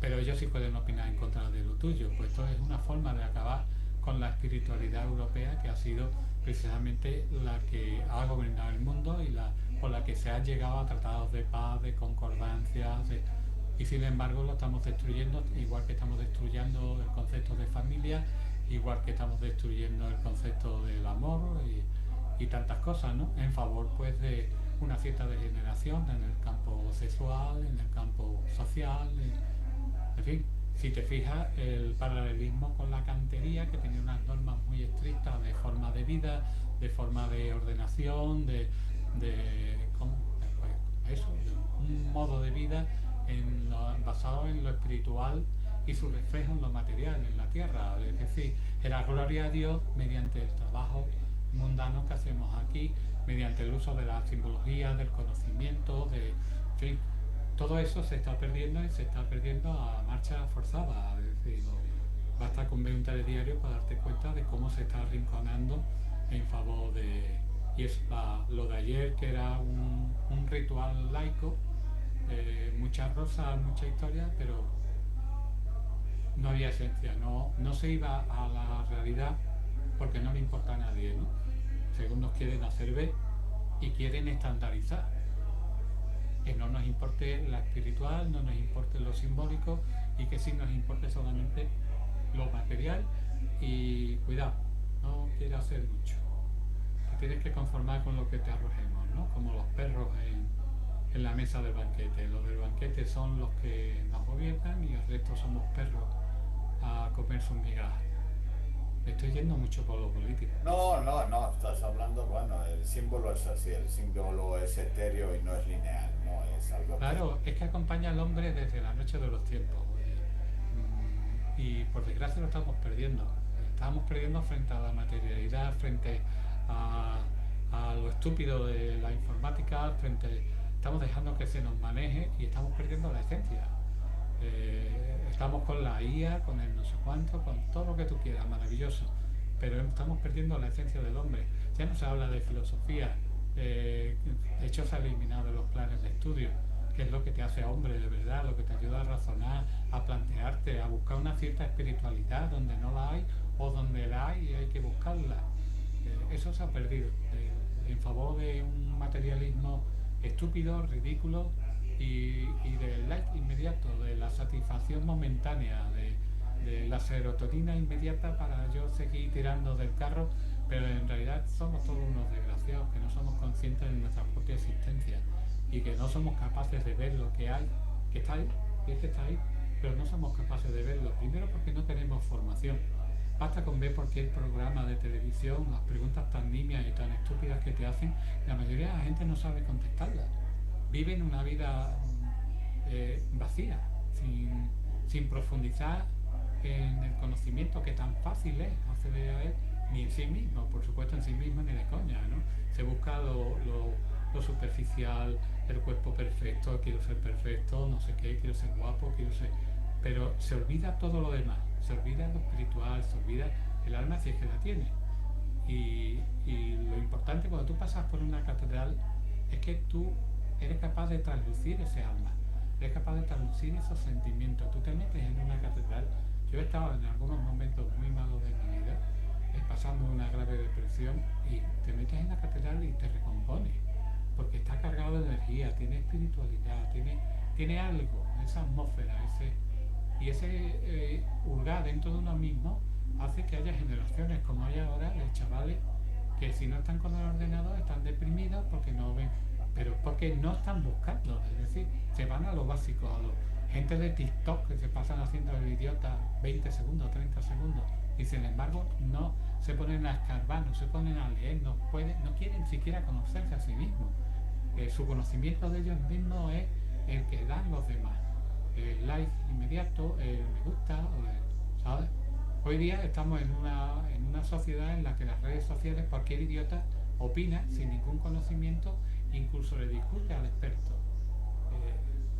pero ellos sí pueden opinar en contra de lo tuyo, pues esto es una forma de acabar con la espiritualidad europea que ha sido precisamente la que ha gobernado el mundo y por la que se ha llegado a tratados de paz, de concordancia, y sin embargo lo estamos destruyendo, igual que estamos destruyendo el concepto de familia, igual que estamos destruyendo el concepto del amor y tantas cosas, ¿no? En favor pues de una cierta degeneración en el campo sexual, en el campo social, en fin. Si te fijas, el paralelismo con la cantería, que tenía unas normas muy estrictas de forma de vida, de forma de ordenación, pues eso, de un modo de vida basado en lo espiritual y su reflejo en lo material, en la tierra. Es decir, era gloria a Dios mediante el trabajo mundano que hacemos aquí, mediante el uso de la simbología, del conocimiento, en fin, todo eso se está perdiendo y se está perdiendo a marcha forzada. Es decir, basta con ver un telediario para darte cuenta de cómo se está arrinconando en favor de... Y es lo de ayer, que era un ritual laico, muchas rosas, mucha historia, pero no había esencia, no se iba a la realidad porque no le importa a nadie, ¿no? Según nos quieren hacer ver y quieren estandarizar. Que no nos importe la espiritual, no nos importe lo simbólico y que sí nos importe solamente lo material y cuidado, no quiero hacer mucho. Te tienes que conformar con lo que te arrojemos, ¿no? Como los perros en la mesa del banquete. Los del banquete son los que nos gobiernan y el resto somos perros a comer sus migajas. Me estoy yendo mucho por lo político. No, estás hablando, bueno, el símbolo es así, el símbolo es etéreo y no es lineal, no es algo Claro, es que acompaña al hombre desde la noche de los tiempos. Y por desgracia lo estamos perdiendo. Estamos perdiendo frente a la materialidad, frente a lo estúpido de la informática, estamos dejando que se nos maneje y estamos perdiendo la esencia. Estamos con la IA, con el no sé cuánto, con todo lo que tú quieras, maravilloso, pero estamos perdiendo la esencia del hombre. Ya no se habla de filosofía, de hecho se ha eliminado de los planes de estudio, que es lo que te hace hombre de verdad, lo que te ayuda a razonar, a plantearte, a buscar una cierta espiritualidad donde no la hay o donde la hay y hay que buscarla. Eso se ha perdido en favor de un materialismo estúpido, ridículo y del like inmediato, de la satisfacción momentánea, de la serotonina inmediata para yo seguir tirando del carro, pero en realidad somos todos unos desgraciados que no somos conscientes de nuestra propia existencia y que no somos capaces de ver lo que hay, que está ahí, y es que está ahí, pero no somos capaces de verlo. Primero porque no tenemos formación. Basta con ver cualquier programa de televisión, las preguntas tan nimias y tan estúpidas que te hacen, la mayoría de la gente no sabe contestarlas. Viven una vida vacía, sin profundizar en el conocimiento que tan fácil es acceder a él, ni en sí mismo, por supuesto en sí mismo ni de coña, ¿no? Se busca lo superficial, el cuerpo perfecto, quiero ser perfecto, no sé qué, quiero ser guapo, pero se olvida todo lo demás, se olvida lo espiritual, se olvida el alma si es que la tiene. Y lo importante cuando tú pasas por una catedral es que tú eres capaz de traslucir ese alma, eres capaz de traslucir esos sentimientos. Tú te metes en una catedral. Yo he estado en algunos momentos muy malos de mi vida, pasando una grave depresión, y te metes en la catedral y te recompones, porque está cargado de energía, tiene espiritualidad, tiene algo, esa atmósfera, ese hurgar dentro de uno mismo hace que haya generaciones como hay ahora de chavales que si no están con el ordenador están deprimidos porque no ven, pero porque no están buscando, es decir, se van a lo básico, gente de TikTok que se pasan haciendo el idiota 20 segundos, 30 segundos, y sin embargo no se ponen a escarbar, no se ponen a leer, no quieren siquiera conocerse a sí mismos. Su conocimiento de ellos mismos es el que dan los demás, el like inmediato, el me gusta, ¿sabes? Hoy día estamos en una sociedad en la que las redes sociales, cualquier idiota opina sin ningún conocimiento, incluso le discute al experto.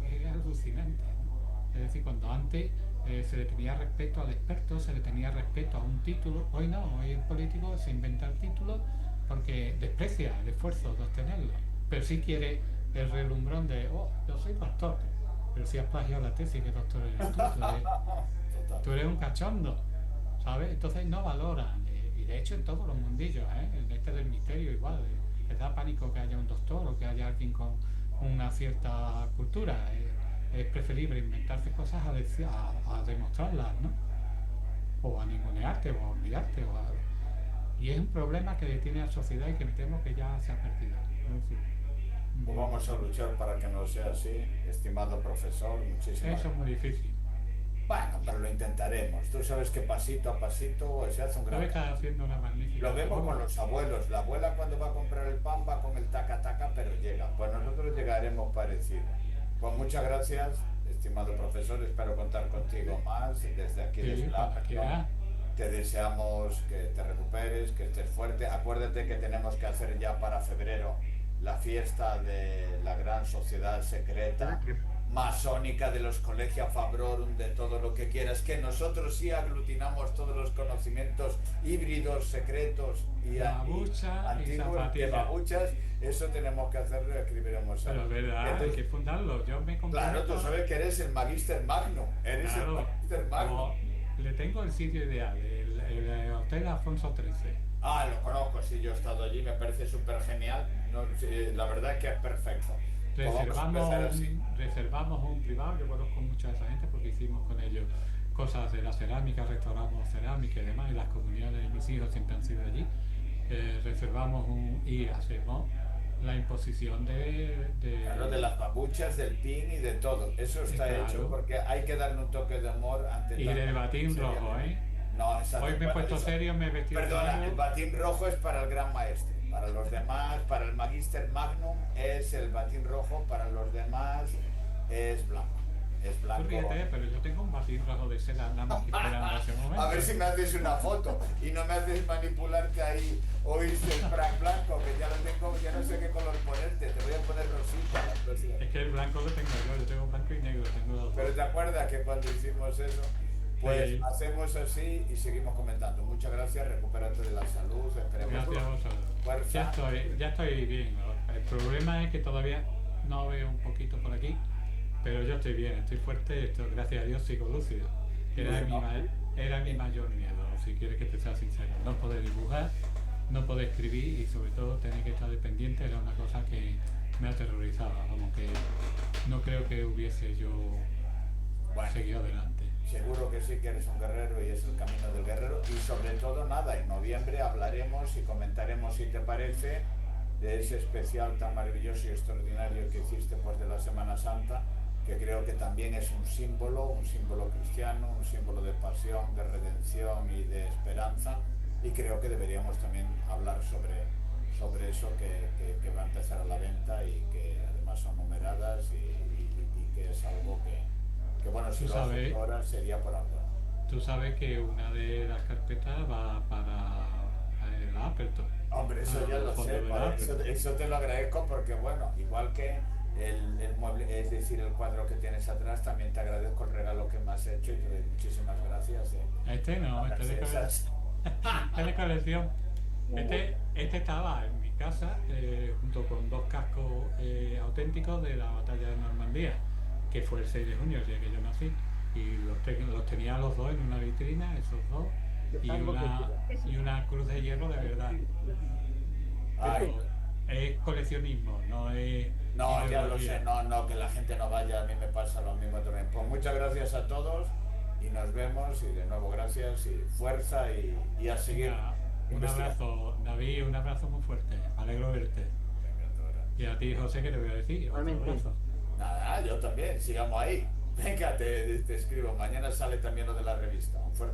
Es alucinante, ¿no? Es decir, cuando antes se le tenía respeto al experto, se le tenía respeto a un título, hoy no, hoy el político se inventa el título porque desprecia el esfuerzo de obtenerlo, pero sí quiere el relumbrón de, oh, yo soy pastor, pero si has plagiado la tesis, ¿qué doctor eres Total. tú eres un cachondo, ¿sabes? Entonces no valoran, y de hecho en todos los mundillos, en este del misterio igual, les da pánico que haya un doctor o que haya alguien con una cierta cultura, es preferible inventarse cosas a demostrarlas, ¿no? O a ningunearte o a olvidarte, y es un problema que detiene a la sociedad y que me temo que ya se ha perdido. Es decir, Pues vamos a luchar para que no sea así, estimado profesor, muchísimas eso es muy difícil. Bueno, pero lo intentaremos. Tú sabes que pasito a pasito se hace un Tú gran estás cambio. haciendo una magnífica Lo vemos labor. con los abuelos. La abuela cuando va a comprar el pan va con el taca taca, pero llega. Pues nosotros llegaremos parecido. Pues muchas gracias, estimado profesor. Espero contar contigo más. Desde aquí, Sí, desde la cuando Appleton, quieras. te deseamos que te recuperes, que estés fuerte. Acuérdate que tenemos que hacer ya para febrero la fiesta de la gran sociedad secreta masónica de los Collegia Fabrorum, de todo lo que quieras, que nosotros sí aglutinamos todos los conocimientos híbridos, secretos y Babucha y antiguos, de zapatilla. babuchas, eso tenemos que hacerlo y escribiremos Pero ahí. es verdad, hay Entonces, que fundarlo. Yo me claro, tú comprometo. sabes que eres el Magister Magnum, eres el Claro, Magister Magnum. como le tengo el sitio ideal, el Hotel Alfonso XIII. Ah, lo conozco, sí, yo he estado allí, me parece súper genial. No, sí, la verdad es que es perfecto. Pues vamos a empezar así. Reservamos un privado, yo conozco mucha de esa gente porque hicimos con ellos cosas de la cerámica, restauramos cerámica y demás, y las comunidades de mis hijos siempre han sido allí. Reservamos y hacemos la imposición Claro, de las babuchas, del pin y de todo. Eso está hecho claro, porque hay que darle un toque de humor ante y tanta del batín miseria. rojo, ¿eh? No, exacto. Hoy me he Bueno, puesto eso. serio, me he vestido de Perdona, el negro. batín rojo es para el gran maestre. Para los demás, para el Magister Magnum es el batín rojo, para los demás es blanco. Es Tú blanco. ríete, pero yo tengo un batín rojo de seda, nada más que esperando ese momento. A ver si me haces una foto y no me haces manipularte ahí o irse el frac blanco, que ya lo tengo, ya no sé qué color ponerte. Te voy a poner rosita la próxima. Es que el blanco lo tengo yo tengo blanco y negro, tengo los Pero dos. te acuerdas que cuando hicimos eso, pues Sí. hacemos así y seguimos comentando. Muchas gracias, recupérate de la salud, esperemos Gracias a vosotros. fuerza. Ya estoy bien. ¿No? El problema es que todavía no veo un poquito por aquí, pero yo estoy bien, estoy fuerte, gracias a Dios sigo lúcido. Bueno. Era mi mayor miedo, si quieres que te sea sincero. No poder dibujar, no poder escribir y sobre todo tener que estar dependiente era una cosa que me aterrorizaba. Vamos, que no creo que hubiese yo Bueno, seguido adelante. seguro que sí que eres un guerrero y es el camino del guerrero. Y sobre todo, nada, en noviembre hablaremos y comentaremos, si te parece, de ese especial tan maravilloso y extraordinario que hiciste pues, de la Semana Santa, que creo que también es un símbolo cristiano, un símbolo de pasión, de redención y de esperanza. Y creo que deberíamos también hablar sobre eso que va a empezar a la venta y que además son numeradas y que es algo que bueno, si Tú lo haces sabes, ahora sería por algo. tú sabes que una de las carpetas va para el Appleton. Hombre, eso ya Al lo fondo sé, del Appleton. eso te lo agradezco porque bueno, igual que el mueble, es decir, el cuadro que tienes atrás, también te agradezco el regalo que me has hecho y te doy muchísimas gracias. Este no, este de colección. Este de colección. Este estaba en mi casa junto con dos cascos auténticos de la batalla de Normandía, que fue el 6 de junio, el día que yo nací. Y los tenía los dos en una vitrina, esos dos, y una cruz de hierro de verdad. Ay, Pero es coleccionismo, no es no, ya lo ideología. sé, no, que la gente no vaya, a mí me pasa lo mismo también. Pues muchas gracias a todos y nos vemos y de nuevo gracias y fuerza y a seguir. Venga, un investigando. abrazo, David, un abrazo muy fuerte. Me alegro de verte. Venga, Dora. Y a ti, José, ¿qué te voy a decir? Otro Igualmente. abrazo. Nada, yo también, sigamos ahí. Venga, te escribo. Mañana sale también lo de la revista. Un fuerte